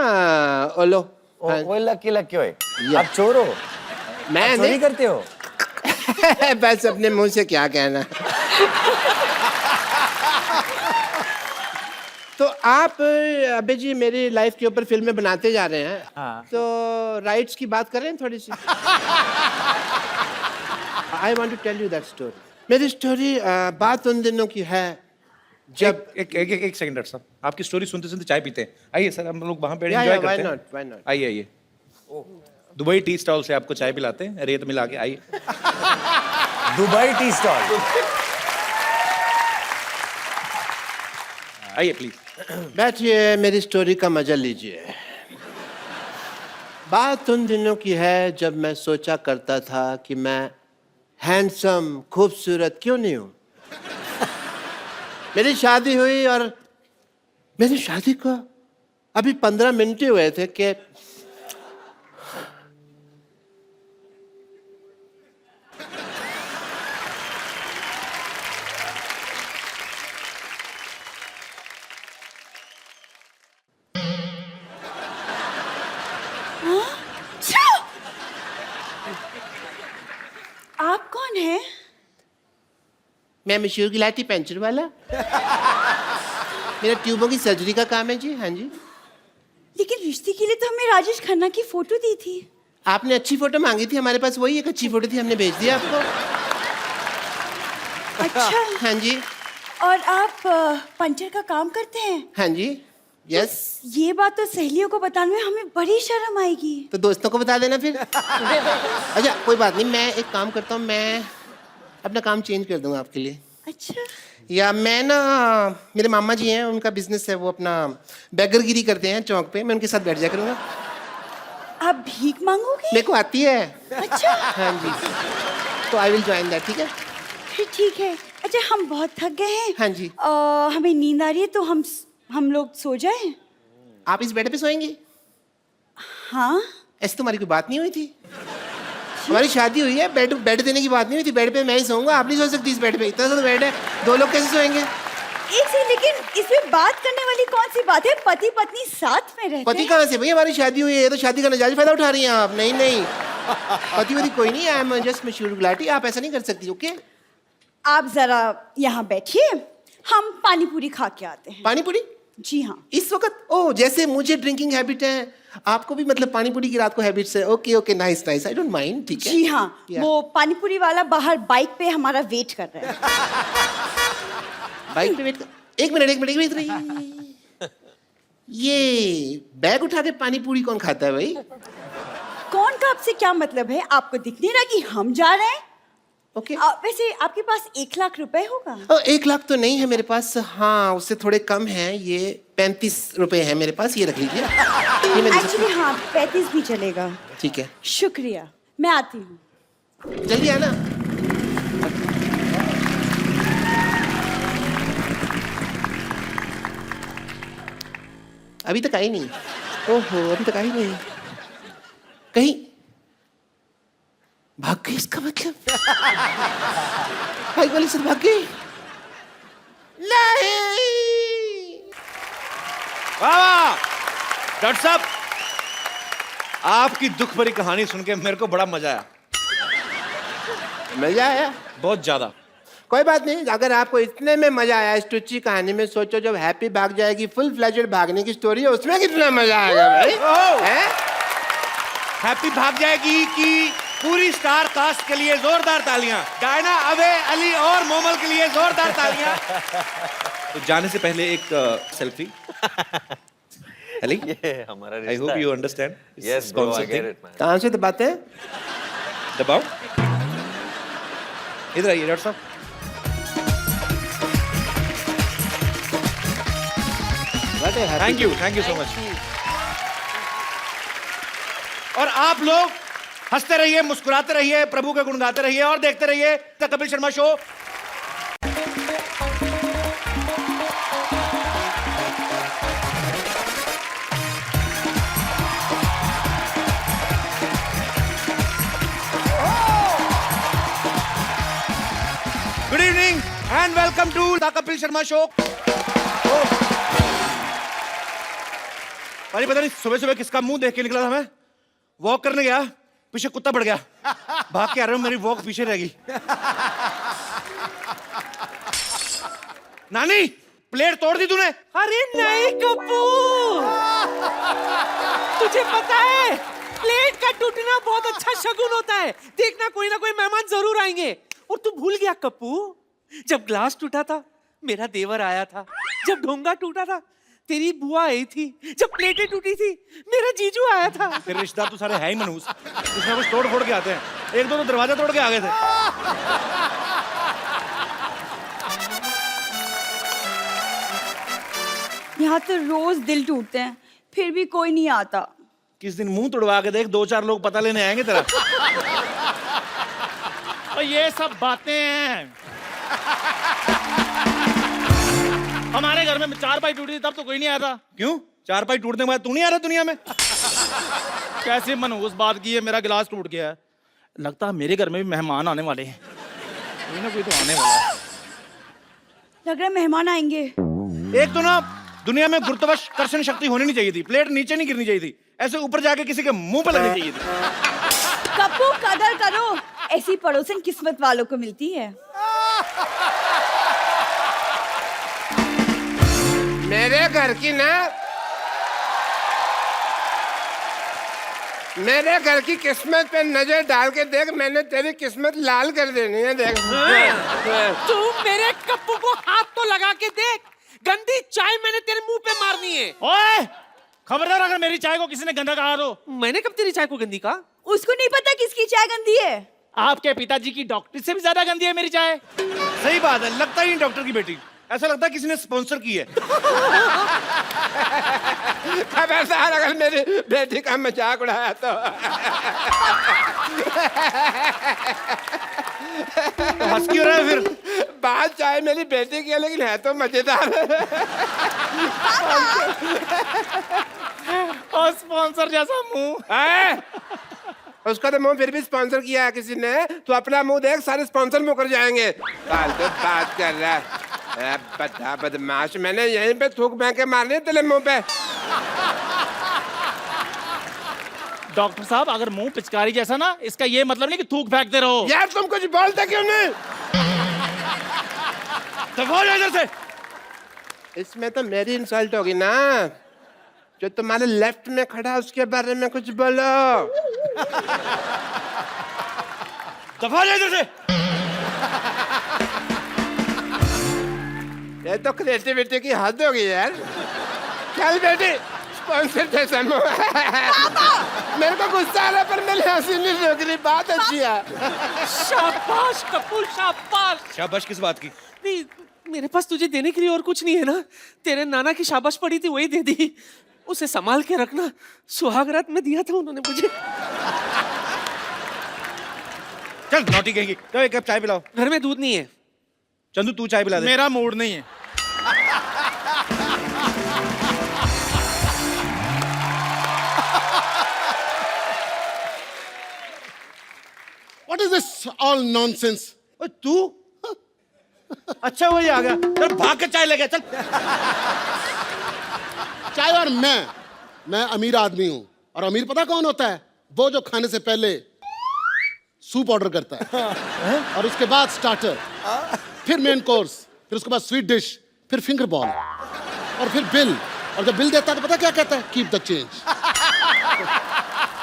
ओलो। वो लकी लकी होए। आप चोर हो? मैं आप चोरी नहीं करते हो? बस अपने मुंह से क्या कहना। तो आप अबे जी मेरी लाइफ के ऊपर फिल्में बनाते जा रहे हैं। हाँ। तो राइट्स की बात करें थोड़ी सी। I want to tell you that story. मेरी स्टोरी बात उन दिनों की है जब एक सेकंड डॉक्टर साहब, आपकी स्टोरी सुनते सुनते चाय पीते हैं। आइए सर, हम लोग वहाँ पे या, एंजॉय why करते not, why हैं। not? आइए आइए, दुबई टी स्टॉल से आपको चाय पिलाते हैं, रेत मिला के। आइए। Dubai tea stall. आइए प्लीज। बैठिए, मेरी स्टोरी का मजा लीजिए। बात उन दिनों की है जब मैं सोचा करता था कि मैं हैंडसम, खूबसूरत क्यों नहीं हूं? मेरी शादी हुई और मेरी शादी को अभी 15 मिनट ही हुए थे कि आप कौन है? मैं मशहूर गिलाटी पेंचर वाला। मेरा ट्यूबों की सर्जरी का काम है जी। हाँ जी। लेकिन रिश्ते के लिए तो हमें राजेश खन्ना की फोटो दी थी। आपने अच्छी फोटो मांगी थी, हमारे पास वही एक अच्छी फोटो थी, हमने भेज दिया आपको। अच्छा। हाँ जी। और आप पंचर का काम करते हैं? हाँ जी। यस। ये बात तो सहेलियों को बताने में हमें बड़ी शर्म आएगी। तो दोस्तों को बता देना फिर। अच्छा कोई बात नहीं, मैं एक काम करता हूँ, मैं अपना काम चेंज कर दूंगा आपके लिए। अच्छा। या मैं ना, मेरे मामा जी हैं, उनका बिजनेस है, वो अपना बैगरगिरी करते हैं चौक पे, मैं उनके साथ बैठ जाया करूंगा। आप भीख मांगोगे? मेरे को आती है। अच्छा। हाँ जी। तो आई विल ज्वाइन दैट। ठीक है। फिर ठीक है। अच्छा हम बहुत थक गए हैं। हाँ जी। हमें नींद आ रही है, तो हम लोग सो जाएं? आप इस बेड पे सोएंगे? हाँ। ऐसी तुम्हारी कोई बात नहीं हुई थी? हमारी शादी हुई है, बेड देने की बात नहीं हुई थी। बेड पे मैं ही सोऊंगा, आप नहीं सो सकती इस बेड पे। इतना सा तो बेड है, 2 लोग कैसे सोएंगे? एक सेकंड, लेकिन इसमें बात करने वाली कौन सी बात है? पति पत्नी साथ में रहते पति हैं। कहाँ से भाई? हमारी शादी हुई है, ये तो शादी का नजायज फायदा उठा रही हैं आप। नहीं नहीं, पति वति कोई नहीं है। आई एम जस्ट मशहूर गुलाटी, आप ऐसा नहीं कर सकती। ओके आप जरा यहाँ बैठिए, हम पानी पूरी खा के आते हैं। पानी पूरी? जी हाँ। इस वक्त? ओ, जैसे मुझे ड्रिंकिंग हैबिट है, आपको भी मतलब पानी पूरी की रात को हैबिट्स है। Okay okay, nice nice, I don't mind. ठीक है। जी हाँ। Yeah. वो पानी पूरी वाला बाहर बाइक पे हमारा वेट कर रहा है। बाइक पे वेट कर। एक मिनट रही। ये बैग उठा के पानी पूरी कौन खाता है भाई? कौन का आपसे क्या मतलब है? आपको दिख नहीं रहा कि हम जा रहे हैं? ओके। वैसे आपके पास 1 लाख रुपए होगा? 1 लाख तो नहीं है मेरे पास। हाँ, उससे थोड़े कम है। ये 35 रुपए है मेरे पास, ये रख लीजिए। ये मैं दे सकती एक्चुअली हाँ, 35 भी चलेगा। हूँ। ठीक है, शुक्रिया, मैं आती हूँ। जल्दी आना। अभी तक आई नहीं। ओहो, अभी तक आई नहीं। कहीं भाग गई इसका मतलब? बाइक वाली से भाग गई? नहीं। वाह डॉक्टर साहब, आपकी दुख भरी कहानी सुन के मेरे को बड़ा मजा आया। मजा आया? बहुत ज्यादा। कोई बात नहीं, अगर आपको इतने में मजा आया इस टुच्ची कहानी में, सोचो जब हैप्पी भाग जाएगी, फुल फ्लेजेड भागने की स्टोरी है, उसमें कितना मजा आएगा भाई। हैं? हैप्पी भाग जाएगी कि पूरी स्टार कास्ट के लिए जोरदार तालियां। डायना, अवे, अली और मोमल के लिए जोरदार तालियां। तो जाने से पहले एक सेल्फी। अली, ये हमारा I hope you understand. Yes, bro, I get it, man. कहाँ से दबाते हैं? दबाओ। इधर आइए डॉक्टर साहब। Thank you so much. और आप लोग हंसते रहिए, मुस्कुराते रहिए, प्रभु के गुण गाते रहिए और देखते रहिए the Kapil Sharma show. Good evening and welcome to the Kapil Sharma show. अरे पता नहीं सुबह सुबह किसका मुंह देख के निकला था। मैं वॉक करने गया, पीछे कुत्ता बढ़ गया, भाग के आ रहा हूं, मेरी वॉक पीछे रह गई। नानी, प्लेट तोड़ दी तूने? अरे नहीं कपूर, तुझे पता है प्लेट का टूटना बहुत अच्छा शगुन होता है। देखना कोई ना कोई मेहमान जरूर आएंगे। और तू भूल गया कप्पू, जब ग्लास टूटा था मेरा देवर आया था, जब ढोंगा टूटा था तेरी बुआ आई थी, जब प्लेटें टूटी थी मेरा जीजू आया था। तेरे रिश्तेदार तो सारे है ही मनहूस, कुछ ना कुछ तोड़ फोड़ के आते हैं। एक दो तो दरवाजा तोड़ के आ गए थे। यहाँ तो रोज दिल टूटते हैं, फिर भी कोई नहीं आता। किस दिन मुंह तोड़वा के देख, 2-4 लोग पता लेने आएंगे तेरा। और ये सब बातें हैं। हमारे घर में 4 पाई टूटी थी तब तो कोई नहीं आया था। क्यों? 4 पाई टूटने के बाद तू नहीं आ रहा दुनिया में? कैसे मनहूस बात की है, मेरा गिलास टूट गया है। लगता है मेरे घर में भी मेहमान आने वाले हैं। कोई ना कोई तो आने वाला है। लग रहा है मेहमान आएंगे। एक तो ना दुनिया में गुरुत्वाकर्षण शक्ति होनी नहीं चाहिए थी, प्लेट नीचे नहीं गिरनी चाहिए थी, ऐसे ऊपर जाके किसी के मुंह पे लगनी चाहिए थी। कप्पू कदर करो, ऐसी पड़ोसन किस्मत वालों को मिलती है। मेरे घर की ना, मेरे घर की किस्मत पे नजर डाल के देख, मैंने तेरी किस्मत लाल कर देनी है। देख तू मेरे कप्पू को हाथ तो लगा के देख, गंदी चाय मैंने तेरे मुंह पे मारनी है। ओए, खबरदार अगर मेरी चाय को किसी ने गंदा कहा तो। मैंने कब तेरी चाय को गंदी कहा? उसको नहीं पता किसकी चाय गंदी है। आपके पिताजी की डॉक्टर से भी ज्यादा गंदी है मेरी चाय। सही बात है, लगता ही नहीं डॉक्टर की बेटी, ऐसा लगता है किसी ने स्पॉन्सर की है। खबरदार अगर मेरी बेटी का मजाक उड़ाया तो। हंस क्यों रहा है फिर? बात चाहे मेरी बेटी की है, लेकिन है तो मजेदार। और स्पॉन्सर जैसा मुंह। उसका तो मुंह फिर भी स्पॉन्सर किया है किसी ने। तो अपना मुंह देख, सारे स्पॉन्सर मुकर जाएंगे। फालतू बात कर रहा है बता बदमाश। मैंने यहीं पे थूक फेंक के मारनी है तेरे मुंह पे। डॉक्टर साहब, अगर मुंह पिचकारी जैसा ना, इसका ये मतलब नहीं कि थूक फेंकते रहो। यार तुम कुछ बोलते क्यों नहीं? दफा जा इधर से। इसमें तो मेरी इंसल्ट होगी ना। जो तुम्हारे लेफ्ट में खड़ा है उसके बारे में कुछ बोलो। दफा जा इधर से। ये तो क्रिएटिविटी की हद होगी यार। चल बेटी, स्पॉन्सर जैसा मुंह। मेरे को गुस्सा आ रहा है, पर मेरी हंसी नहीं रोक रही। बात अच्छी है। शाबाश कपूर, शाबाश। शाबाश किस बात की? नहीं, मेरे पास तुझे देने के लिए और कुछ नहीं है ना। तेरे नाना की शाबाश पड़ी थी, वही दे दी। उसे संभाल के रखना, सुहागरात में दिया था उन्होंने मुझे। चल नौटी कहेंगी, तो एक कप चाय पिलाओ। घर में दूध नहीं है। चंदू तू चाय पिला दे। मेरा मूड नहीं है। What is this all nonsense? ओए तू? अच्छा वही आ गया। चल भाग के चाय ले गया, चल। चाय और मैं अमीर आदमी हूं। और अमीर पता कौन होता है? वो जो खाने से पहले सूप ऑर्डर करता है और उसके बाद स्टार्टर, फिर मेन कोर्स, फिर उसके बाद स्वीट डिश, फिर फिंगर बॉल और फिर बिल। और जब बिल देता है तो पता क्या कहता है? Keep the change.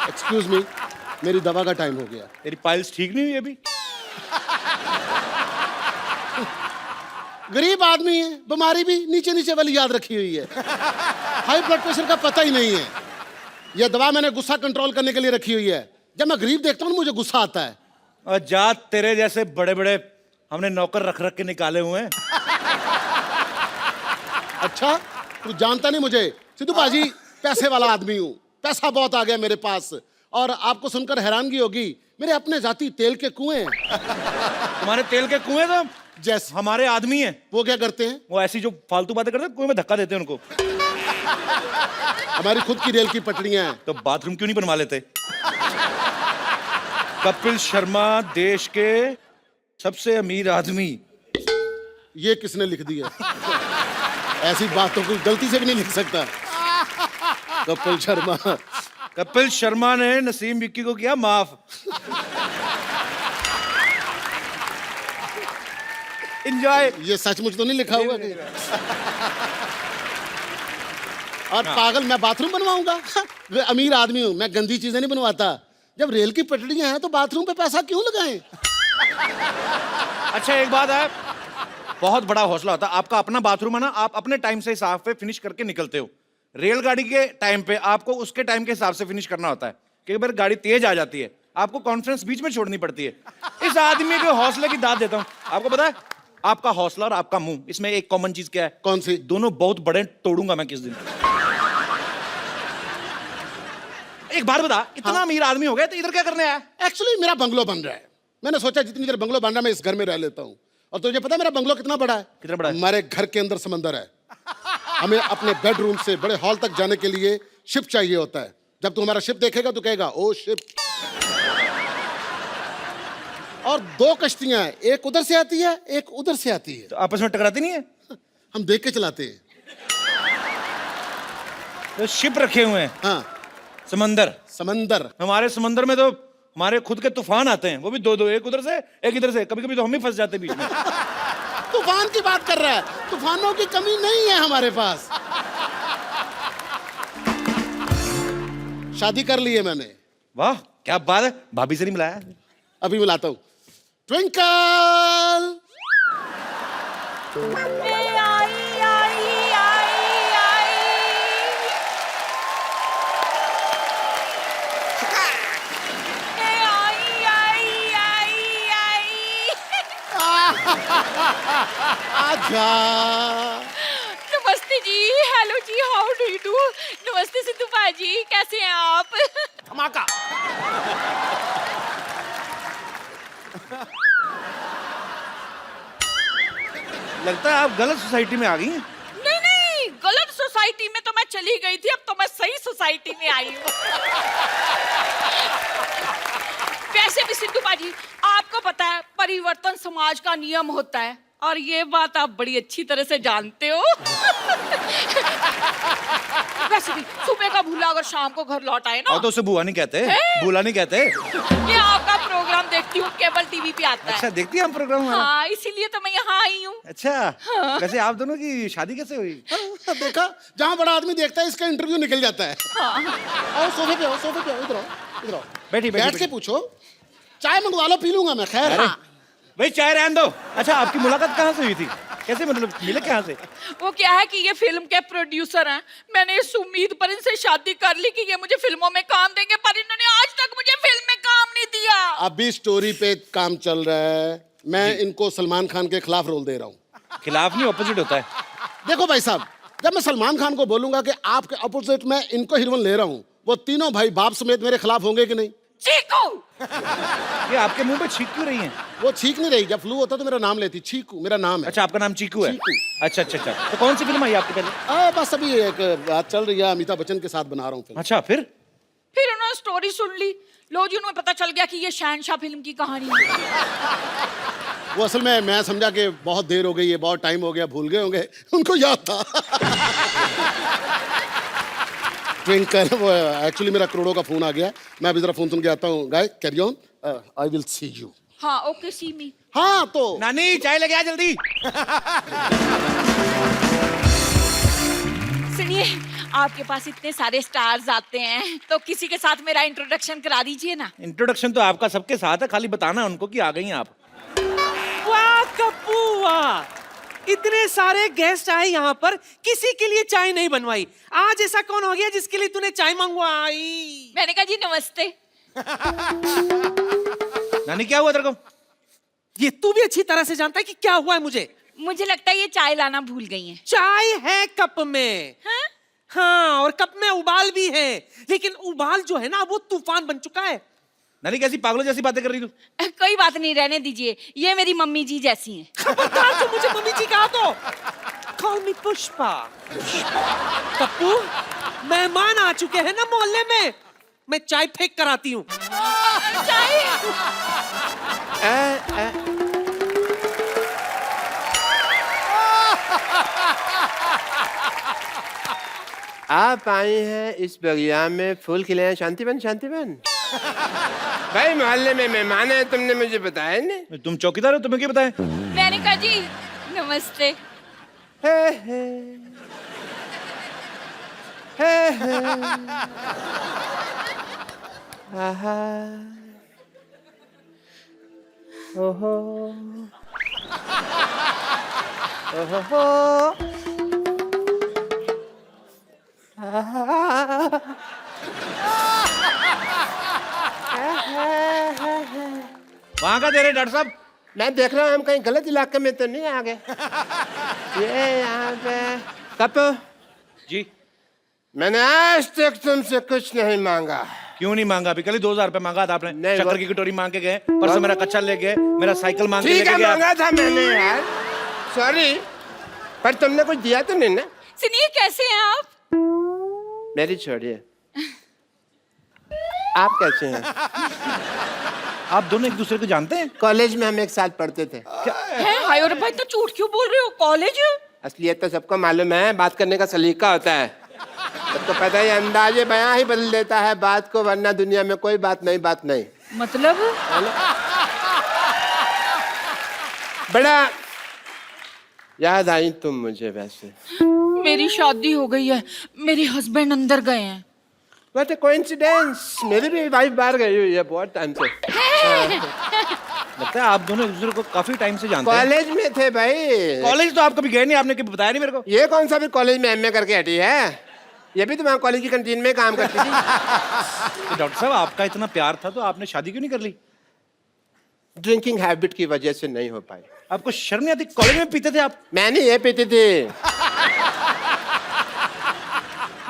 Excuse me, मेरी दवा का टाइम हो गया। तेरी पाइल्स ठीक नहीं हुई अभी? गरीब आदमी है, बीमारी भी नीचे नीचे वाली याद रखी हुई है। हाई ब्लड प्रेशर का पता ही नहीं है। यह दवा मैंने गुस्सा कंट्रोल करने के लिए रखी हुई है। जब मैं गरीब देखता हूँ मुझे गुस्सा आता है। और जात तेरे जैसे बड़े बड़े हमने नौकर रख रख के निकाले हुए हैं। अच्छा, तू जानता नहीं मुझे। सिद्धू बाजी पैसे वाला आदमी हूँ, पैसा बहुत आ गया मेरे पास। और आपको सुनकर हैरानगी होगी, मेरे अपने जाति तेल के कुएं हैं। तुम्हारे तेल के कुएं तो जैसे हमारे आदमी हैं। वो क्या करते हैं? वो ऐसी जो फालतू बातें करते हैं, कुएं में धक्का देते हैं उनको। हमारी खुद की रेल की पटरियां हैं। तो बाथरूम क्यों नहीं बनवा लेते? कपिल शर्मा देश के सबसे अमीर आदमी। ये किसने लिख दिया? ऐसी बातों को गलती से भी नहीं लिख सकता। कपिल शर्मा। कपिल शर्मा ने नसीम विक्की को किया माफ। एंजॉय। ये सचमुच तो नहीं लिखा हुआ कि? और पागल, मैं बाथरूम बनवाऊंगा? मैं अमीर आदमी हूं, मैं गंदी चीजें नहीं बनवाता। जब रेल की पटरियां हैं तो बाथरूम पे पैसा क्यों लगाएं? अच्छा एक बात है, बहुत बड़ा हौसला होता है। आपका अपना बाथरूम है ना, आप अपने टाइम से हिसाब पे फिनिश करके निकलते हो। रेलगाड़ी के टाइम पे आपको उसके टाइम के हिसाब से फिनिश करना होता है। कई बार गाड़ी तेज आ जाती है, आपको कॉन्फ्रेंस बीच में छोड़नी पड़ती है। इस आदमी के हौसले की दाद देता हूं। आपको पता है, आपका हौसला और आपका मुंह, इसमें एक कॉमन चीज क्या है? कौन सी? दोनों बहुत बड़े, तोड़ूंगा मैं किस दिन। एक बात बता, इतना अमीर आदमी हो गया तो इधर क्या करने आया? एक्चुअली मेरा बंगलो बन रहा है। मैंने सोचा जितनी देर बंगलो बन रहा मैं इस घर में रह लेता हूँ। और तुझे पता है मेरा बंगलो कितना बड़ा है? कितना बड़ा है? हमारे घर के अंदर समंदर है। हमें अपने बेडरूम से बड़े हॉल तक जाने के लिए शिप चाहिए होता है। जब तू हमारा शिप देखेगा तो कहेगा ओ शिप। और 2 कश्तियां हैं, एक उधर से आती है एक उधर से आती है। तो आपस में टकराती नहीं है? हम देख के चलाते हैं। तो शिप रखे हुए हैं। हाँ, समंदर। हमारे समंदर में तो हमारे खुद के तूफान आते हैं, वो भी 2-2, एक उधर से एक इधर से। कभी कभी तो हम ही फंस जाते हैं बीच में। तूफान की बात कर रहा है? तूफानों की कमी नहीं है हमारे पास। शादी कर ली है मैंने। वाह क्या बात है, भाभी से नहीं मिलाया? अभी मिलाता हूँ। ट्विंकल आजा। नमस्ते जी, हेलो जी, हाउ डू यू डू? नमस्ते सिद्धू भाजी, कैसे हैं आप? धमाका। लगता है आप गलत सोसाइटी में आ गई हैं। नहीं नहीं, गलत सोसाइटी में तो मैं चली गई थी, अब तो मैं सही सोसाइटी में आई हूँ। वैसे भी सिद्धू बाजी, आपको पता है परिवर्तन समाज का नियम होता है, और ये बात आप बड़ी अच्छी तरह से जानते हो। वैसे भी सुबह का भूला अगर शाम को घर लौट आए ना, और तो उसे बुआ नहीं कहते, भूला नहीं कहते। ये आपका प्रोग्राम देखती हूँ, केबल टीवी पे आता है। अच्छा देखती है हम प्रोग्राम हमारा? हाँ, इसीलिए तो मैं यहाँ आई हूँ। अच्छा हाँ। वैसे आप दोनों की शादी कैसे हुई? देखा, जहाँ बड़ा आदमी देखता है इसका इंटरव्यू निकल जाता है। आओ सोफे पे आओ, सोफे पे आओ, इधर आओ, इधर आओ। बैठी बैठ के पूछो, चाय मंगवा लो, पी लूंगा मैं। खैर भाई चाय रहने दो। अच्छा आपकी मुलाकात कहाँ से हुई थी? कैसे मतलब मिले कहाँ से? वो क्या है कि ये फिल्म के प्रोड्यूसर हैं। मैंने इस उम्मीद पर इनसे शादी कर ली कि ये मुझे फिल्मों में काम देंगे, पर इन्होंने आज तक मुझे फिल्म में काम नहीं दिया। अभी स्टोरी पे काम चल रहा है, मैं इनको सलमान खान के खिलाफ रोल दे रहा हूँ। खिलाफ नहीं, ऑपोजिट होता है। देखो भाई साहब, जब मैं सलमान खान को बोलूंगा कि आपके अपोजिट मैं इनको हीरोइन ले रहा हूँ, वो तीनों भाई बाप समेत मेरे खिलाफ होंगे कि नहीं? चीकू। ये आपके मुंह पे छींक क्यों रही हैं? वो छींक नहीं रही, जब फ्लू होता तो मेरा नाम लेती। चीकू मेरा नाम है। अच्छा आपका नाम चीकू है? चीकू। अच्छा अच्छा अच्छा। तो कौन सी फिल्म आई आपकी पहले? बस अभी एक बात चल रही है, अमिताभ बच्चन के साथ बना रहा हूँ फिल्म। अच्छा फिर उन्होंने स्टोरी सुन ली, लो जी, उन्हें पता चल गया कि ये शहनशाह फिल्म की कहानी है। वो असल में मैं समझा कि बहुत देर हो गई है, बहुत टाइम हो गया, भूल गए होंगे, उनको याद था। ट्विंकल, वो एक्चुअली मेरा करोड़ों का फोन आ गया, मैं अभी जरा फोन सुन के आता हूँ। Guy carry on, I will see you. हाँ ओके, सी मी। हाँ तो नानी चाय लेके आ जल्दी। सुनिए, आपके पास इतने सारे स्टार्स आते हैं, तो किसी के साथ मेरा इंट्रोडक्शन करा दीजिए ना। इंट्रोडक्शन तो आपका सबके साथ है, खाली बताना उनको कि आ गई हैं आप। वाह कप्पू वाह, इतने सारे गेस्ट आए यहाँ पर, किसी के लिए चाय नहीं बनवाई। आज ऐसा कौन हो गया जिसके लिए तूने चाय मंगवाई? मैंने कहा जी नमस्ते। नानी क्या हुआ तेरे को? ये तू भी अच्छी तरह से जानता है कि क्या हुआ है मुझे। मुझे लगता है ये चाय लाना भूल गई हैं। चाय है कप में। हाँ? हाँ, और कप में उबाल भी है, लेकिन उबाल जो है ना वो तूफान बन चुका है। नानी कैसी पागलों जैसी बातें कर रही तू? कोई बात नहीं, रहने दीजिए, ये मेरी मम्मी जी जैसी हैं। खबरदार जो मुझे मम्मी जी कहा तो। Call me Pushpa. पप्पू, मेहमान आ चुके हैं ना मोहल्ले में, मैं चाय फेंक कर आती हूँ। चाय? आप आई हैं इस बगिया में फूल खिले हैं, शांतिबन शांतिबन। भाई मोहल्ले में मेहमान है, तुमने मुझे बताया नहीं। तुम चौकीदार हो, तुम्हें क्या बताया? मैंने कहा जी नमस्ते। ओहो ओहो वहां का दे रहे डॉक्टर साहब? मैं देख रहा हूँ हम कहीं गलत इलाके में तो नहीं आ गए। ये यहाँ पे कप जी मैंने आज तक तुमसे कुछ नहीं मांगा। क्यों नहीं मांगा? अभी कल ही 2000 रुपए मांगा था आपने। नहीं, शक्कर वो- की कटोरी मांग के गए, परसों मेरा कच्चा ले गए, मेरा साइकिल मांग के ठीक है, लेके गए आप। मांगा था मैंने यार, सॉरी, पर तुमने कुछ दिया तो नहीं ना? सुनिए, कैसे हैं आप? मेरी छोड़िए, आप कैसे हैं? आप दोनों एक दूसरे को जानते हैं? कॉलेज में हम एक साथ पढ़ते थे। हैं? हाय और भाई, तो झूठ क्यों बोल रहे हो? कॉलेज? असलियत तो सबको मालूम है, बात करने का सलीका होता है। सबको पता है, अंदाजे बयां ही बदल देता है बात को, वरना दुनिया में कोई बात नहीं। मतलब? बड़ा याद आई तुम मुझे वैसे। मेरी शादी हो गई है, मेरे हस्बैंड अंदर गए हैं। व्हाट अ कोइंसिडेंस, मेरी भी वाइफ बाहर गई हुई है बहुत टाइम से। लगता है आप दोनों एक दूसरे को काफी टाइम से जानते हैं। कॉलेज में थे भाई। कॉलेज तो आप कभी गए नहीं, आपने कभी बताया नहीं मेरे को। ये कौन सा भी कॉलेज में एमए करके हटी है? ये भी तुम्हारे कॉलेज की कैंटीन में काम करती थी। तो डॉक्टर साहब, आपका इतना प्यार था तो आपने शादी क्यों नहीं कर ली? ड्रिंकिंग हैबिट की वजह से नहीं हो पाई। आपको शर्म नहीं आती? कॉलेज में पीते थे आप? मैंने ये पीती थी।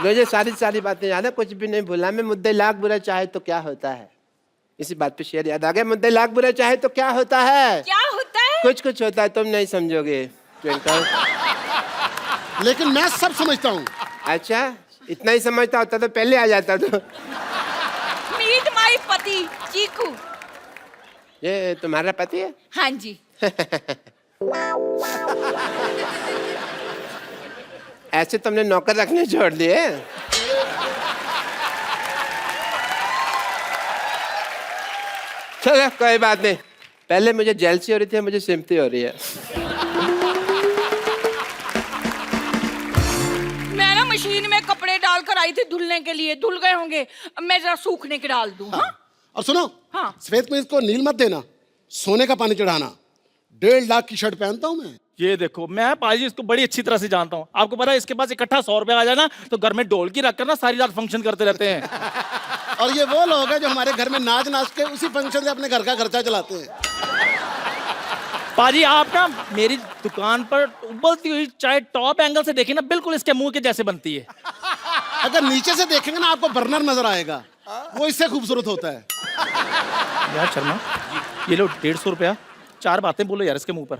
मुझे सारी बातें याद है, कुछ भी नहीं भूला मैं। मुद्दे लाख बुरा चाहे तो क्या होता है, इसी बात पे शेर याद आ गया। मुद्दे लाख बुरा चाहे तो क्या होता है? क्या होता है? कुछ होता है, तुम नहीं समझोगे ट्विंकल। लेकिन मैं सब समझता हूँ। अच्छा, इतना ही समझता होता तो पहले आ जाता। तो मीट माई पति चीकू। ये तुम्हारा पति है? हाँ जी। ऐसे तुमने नौकर रखने छोड़ दिए? चलो कोई बात नहीं, पहले मुझे जेलसी हो रही थी, मुझे सिम्पथी हो रही है। मैं ना मशीन में कपड़े डालकर आई थी धुलने के लिए, धुल गए होंगे, अब मैं जरा सूखने के डाल दूं। हाँ? और सुनो, हाँ। सफेद में इसको नील मत देना, सोने का पानी चढ़ाना। 1.5 लाख की शर्ट पहनता हूँ मैं। ये देखो, मैं पाजी इसको बड़ी अच्छी तरह से जानता हूँ। आपको पता है, इसके पास इकट्ठा 100 रुपया आ जाना तो घर में ढोलकी रखकर ना सारी रात फंक्शन करते रहते हैं। और ये वो लोग हैं जो हमारे घर में नाच के उसी फंक्शन से अपने घर का खर्चा चलाते हैं। पाजी, आप ना मेरी दुकान पर उबलती हुई चाय टॉप एंगल से देखिए ना, बिल्कुल इसके मुंह के जैसे बनती है। अगर नीचे से देखेंगे ना, आपको बर्नर नजर आएगा, वो इससे खूबसूरत होता है। यार शर्मा, ये लो 150 रुपया, 4 बातें बोलो यार इसके मुंह पर।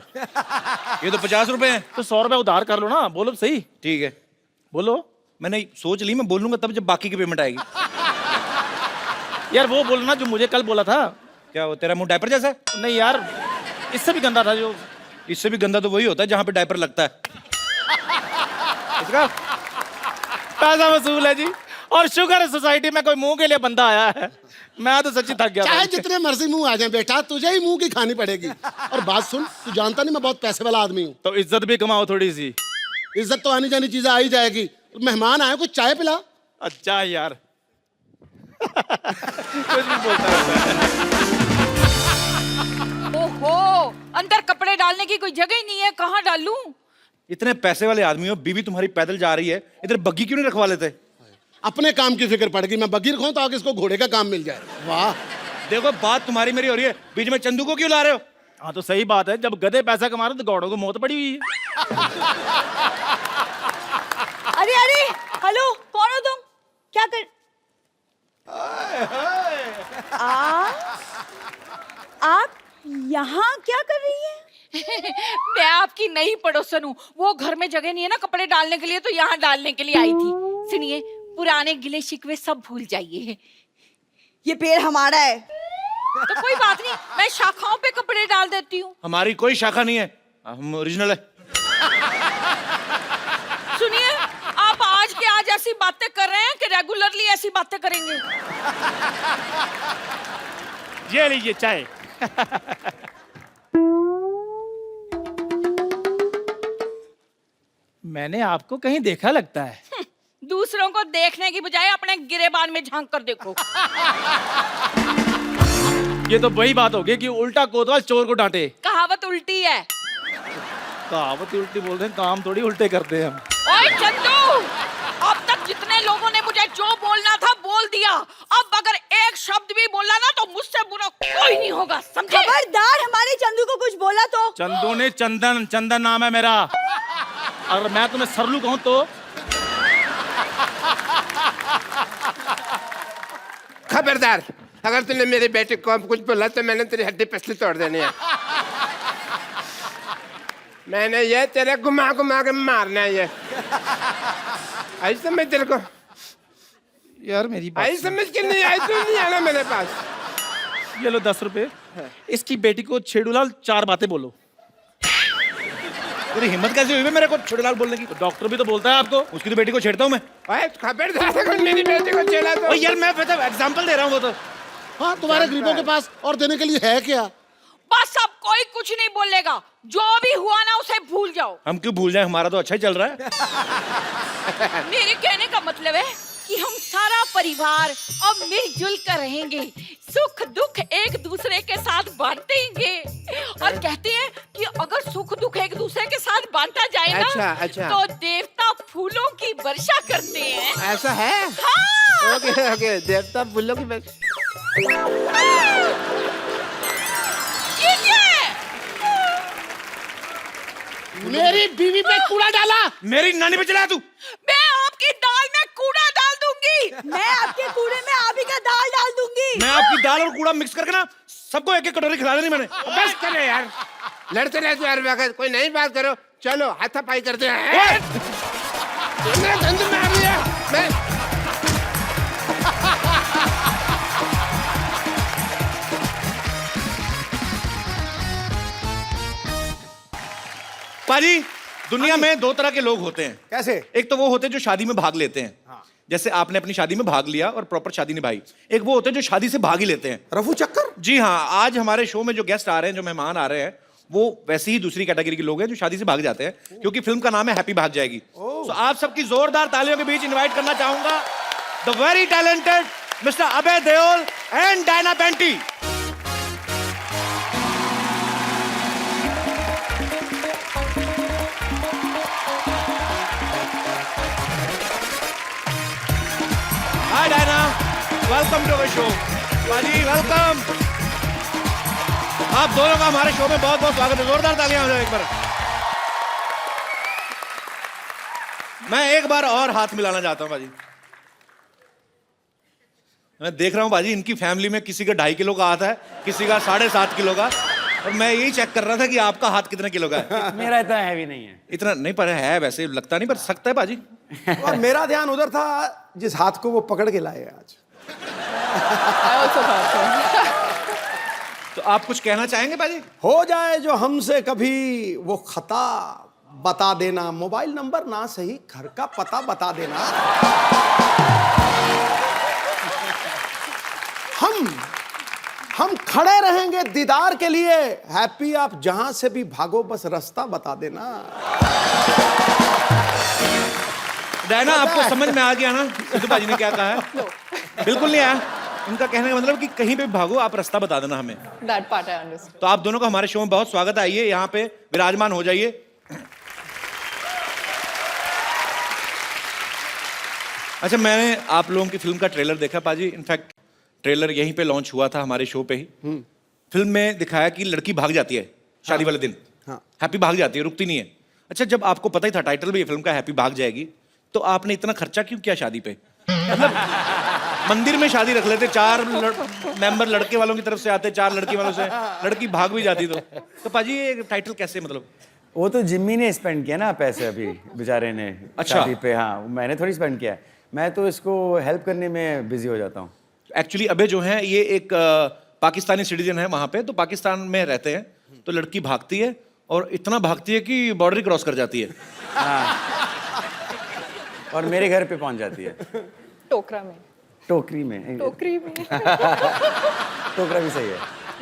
ये तो 50 रुपए हैं। तो 100 रुपया उधार कर लो ना, बोलो सही। ठीक है, बोलो। मैंने सोच ली, मैं बोलूंगा तब जब बाकी की पेमेंट आएगी। यार वो बोलना जो मुझे कल बोला था। क्या वो तेरा मुंह डायपर जैसा है? नहीं यार, इससे भी गंदा था जो। इससे भी गंदा तो वही होता है जहां पे डायपर लगता है। इसका पैसा वसूल है जी, और शुगर है सोसाइटी में कोई मुंह के लिए बंदा आया है। मैं तो सच्ची थक गया चाहे था। जितने मर्जी मुंह आ जाए बेटा, तुझे ही मुंह की खानी पड़ेगी। और बात सुन, तू जानता नहीं मैं बहुत पैसे वाला आदमी हूँ। तो इज्जत भी कमाओ थोड़ी सी। इज्जत तो आनी जानी चीजें आ ही जाएगी। मेहमान आए, कुछ चाय पिला। अच्छा यार। कुछ भी बोलता रहता है। ओहो, अंदर कपड़े डालने की कोई जगह ही नहीं है, कहाँ डालूं? इतने पैसे वाले आदमी हो, बीवी तुम्हारी पैदल जा रही है, इधर बग्गी क्यों नहीं रखवा लेते? अपने काम की फिक्र पड़ गई, मैं बगीर खाऊं ताकि इसको घोड़े का काम मिल जाए। वाह, देखो बात तुम्हारी मेरी हो रही है, बीच में चंदू को क्यों ला रहे हो? हाँ तो सही बात है, जब गधे पैसा कमा रहे तो गौड़ों को मौत पड़ी हुई है। अरे अरे, हेलो, कौन हो तुम? क्या कर? आप यहाँ क्या कर रही हैं? मैं आपकी नई पड़ोसन हूँ, वो घर में जगह नहीं है ना कपड़े डालने के लिए, तो यहाँ डालने के लिए आई थी। सुनिए, पुराने गिले शिकवे सब भूल जाइए। ये पेड़ हमारा है। तो कोई बात नहीं, मैं शाखाओं पे कपड़े डाल देती हूँ। हमारी कोई शाखा नहीं है, हम ओरिजिनल है। सुनिए, आप आज के आज ऐसी बातें कर रहे हैं कि रेगुलरली ऐसी बातें करेंगे। ये लीजिए चाय। मैंने आपको कहीं देखा लगता है। दूसरों को देखने की बजाय अपने गिरेबान में झांक कर देखो। ये तो वही बात होगी कि उल्टा कोतवाल चोर को डांटे। कहावत उल्टी है। कहावत उल्टी बोल रहे हैं, काम थोड़ी उल्टे करते हैं हम। ओए चंदू, अब तक जितने लोगों ने मुझे जो बोलना था बोल दिया, अब अगर एक शब्द भी बोला ना तो मुझसे बुरा कोई नहीं होगा, समझे? खबरदार, हमारे चंदू को कुछ बोला तो। चंदू ने चंदन, चंदन नाम है मेरा। अगर मैं तुम्हें सरलू कहूं तो खबरदार, अगर तूने मेरी बेटी को कुछ बोला तो मैंने तेरी हड्डी पसली तोड़ देनी है। मैंने ये तेरे घुमा घुमा के मारना है ये। आई समझ तेरे को? यार मेरी बात आई समझ के नहीं आई तो नहीं आना मेरे पास। ये लो 10 रुपए। इसकी बेटी को छेड़ूलाल 4 बातें बोलो। तेरी हिम्मत कैसे हुई मेरे को छेड़ूलाल बोलने की? डॉक्टर भी तो बोलता है आपको। उसकी तो बेटी को छेड़ता हूँ मैं। खबरदार, अगर मेरी बेटी को छेड़ा तो। यार मैं एग्जांपल दे रहा हूँ वो तो। हाँ, तुम्हारे गरीबों के पास और देने के लिए है क्या? बस अब कोई कुछ नहीं बोलेगा, जो भी हुआ ना उसे भूल जाओ। हम क्यों भूल जाए, हमारा तो अच्छा ही चल रहा है। मेरे कहने का मतलब है कि हम सारा परिवार अब मिलजुल कर रहेंगे, सुख दुख एक दूसरे के साथ बांटेंगे। और कहते हैं कि अगर सुख दुख एक दूसरे के साथ बांटा जाए ना, अच्छा। तो देवता फूलों की वर्षा करते हैं। ऐसा है? हाँ। ओके, देवता फूलों की वर्षा। ये क्या है? मेरी बीवी पे कूड़ा डाला। मेरी नानी पे चला तू। मैं आपकी दाल में कूड़ा डाल दूंगी। मैं आपके कूड़े में आप ही का दाल डाल दूंगी। मैं आपकी दाल और कूड़ा मिक्स करके ना सबको एक एक कटोरी खिला देनी मैंने। बस करो यार, लड़ते रहते यार वक्त, कोई नई बात करो। चलो हाथापाई करते हैं। मेरा धंधा मार लिया मैं। पाजी, दुनिया में 2 तरह के लोग होते हैं। कैसे? एक तो वो होते हैं जो शादी में भाग लेते हैं। जैसे आपने अपनी शादी में भाग लिया और प्रॉपर शादी निभाई। एक वो होते हैं जो शादी से भाग ही लेते हैं। रफू चक्कर? जी हाँ, आज हमारे शो में जो गेस्ट आ रहे हैं, जो मेहमान आ रहे हैं, वो वैसे ही दूसरी कैटेगरी के लोग हैं जो शादी से भाग जाते हैं, क्योंकि फिल्म का नाम है हैप्पी भाग जाएगी। तो आप सबकी जोरदार तालियों के बीच इन्वाइट करना चाहूंगा the very talented mister Abhay Deol and Diana Penty. Hi Diana, welcome to our show. पाजी वेलकम। आप दोनों का हमारे शो में बहुत बहुत स्वागत है। जोरदार तालियां हो जाए एक बार। मैं एक बार और हाथ मिलाना चाहता हूं पाजी। मैं देख रहा हूं पाजी, इनकी फैमिली में किसी का 2.5 किलो का हाथ है, किसी का 7.5 किलो का, और मैं यही चेक कर रहा था कि आपका हाथ कितने किलो का है। मेरा इतना हैवी नहीं है। इतना नहीं, पर है वैसे, लगता नहीं, पर सकता है पाजी। और मेरा ध्यान उधर था जिस हाथ को वो पकड़ के लाए आज। तो आप कुछ कहना चाहेंगे पाजी? हो जाए जो हमसे कभी वो खता, बता देना। मोबाइल नंबर ना सही, घर का पता बता देना। हम खड़े रहेंगे दीदार के लिए। हैप्पी आप जहां से भी भागो, बस रास्ता बता देना। डायना, आपको समझ में आ गया ना सिद्धू पाजी ने क्या कहा है? बिल्कुल नहीं आया। इनका कहने का मतलब कि कहीं पे भी भागो, आप रास्ता बता देना हमें। That part I understood. तो आप दोनों का हमारे शो में बहुत स्वागत है। आइए यहाँ पे विराजमान हो जाइए। अच्छा, मैंने आप लोगों की फिल्म का ट्रेलर देखा पाजी। इनफैक्ट ट्रेलर यहीं पे लॉन्च हुआ था हमारे शो पे ही। फिल्म में दिखाया कि लड़की भाग जाती है शादी वाले दिन। हैप्पी भाग जाती है, रुकती नहीं है। अच्छा, जब आपको पता ही था टाइटल भी ये फिल्म का हैप्पी भाग जाएगी, तो आपने इतना खर्चा क्यों किया शादी पे? मतलब मंदिर में शादी रख लेते, 4 मेंबर लड़के वालों की तरफ से आते, 4 लड़की वालों से, लड़की भाग भी जाती। तो पाजी ये टाइटल कैसे, मतलब? वो तो जिम्मी ने स्पेंड किया ना पैसे अभी बेचारे ने। अच्छा। शादी पे। हाँ, मैंने थोड़ी स्पेंड किया है। मैं तो इसको हेल्प करने में बिजी हो जाता हूँ। एक्चुअली अबे जो है ये एक पाकिस्तानी सिटीजन है वहाँ पे, तो पाकिस्तान में रहते हैं। तो लड़की भागती है और इतना भागती है कि बॉर्डर ही क्रॉस कर जाती है। हाँ। और मेरे घर पे पहुंच जाती है। टोकरा में। टोकरी में। टोकरी में। टोकरा भी सही है।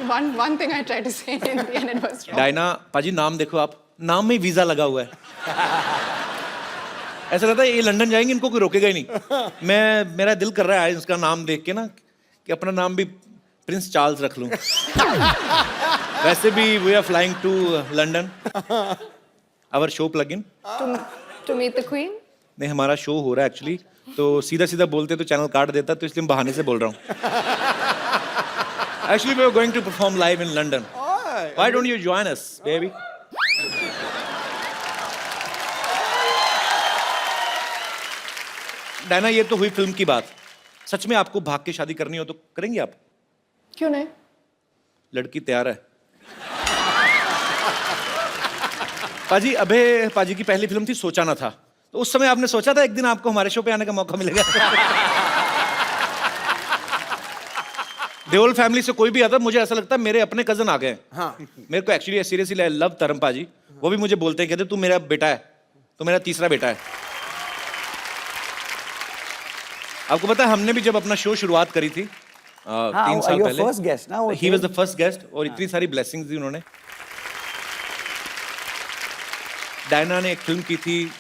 One thing I tried to say in the end it was wrong. Diana पाजी, नाम देखो आप, नाम में वीजा लगा हुआ है। ऐसा लगता है ये लंदन जाएंगे, इनको कोई रोकेगा ही नहीं। मेरा दिल कर रहा है इसका नाम देख के ना कि अपना नाम भी प्रिंस चार्ल्स रख लूं। वैसे भी we are flying to London. Our show plug in To meet the queen? नहीं, हमारा शो हो रहा है एक्चुअली, तो सीधा सीधा बोलते तो चैनल काट देता, तो इसलिए बहाने से बोल रहा हूँ। Actually we are going to perform live in London. Why don't you join us baby? Diana, ये तो हुई फिल्म की बात। सच में आपको भाग के शादी करनी हो तो करेंगे आप? क्यों नहीं? लड़की तैयार है। पाजी, अबे पाजी की पहली फिल्म थी सोचा ना था, तो उस समय आपने सोचा था एक दिन आपको हमारे शो पे आने का मौका मिलेगा? देओल फैमिली से कोई भी आता, मुझे ऐसा लगता है मेरे अपने कजन आ गए। हाँ। मेरे को एक्चुअली सीरियसली आई लव तरम पाजी। वो भी मुझे बोलते हैं, कहते तू मेरा बेटा है, तो मेरा तीसरा बेटा है। आपको पता है हमने भी जब अपना शो शुरुआत करी थी 3 साल पहले, फर्स्ट गेस्ट ना, he was the first guest, और इतनी सारी ब्लेसिंग्स दी उन्होंने। डायना ने एक फिल्म की थी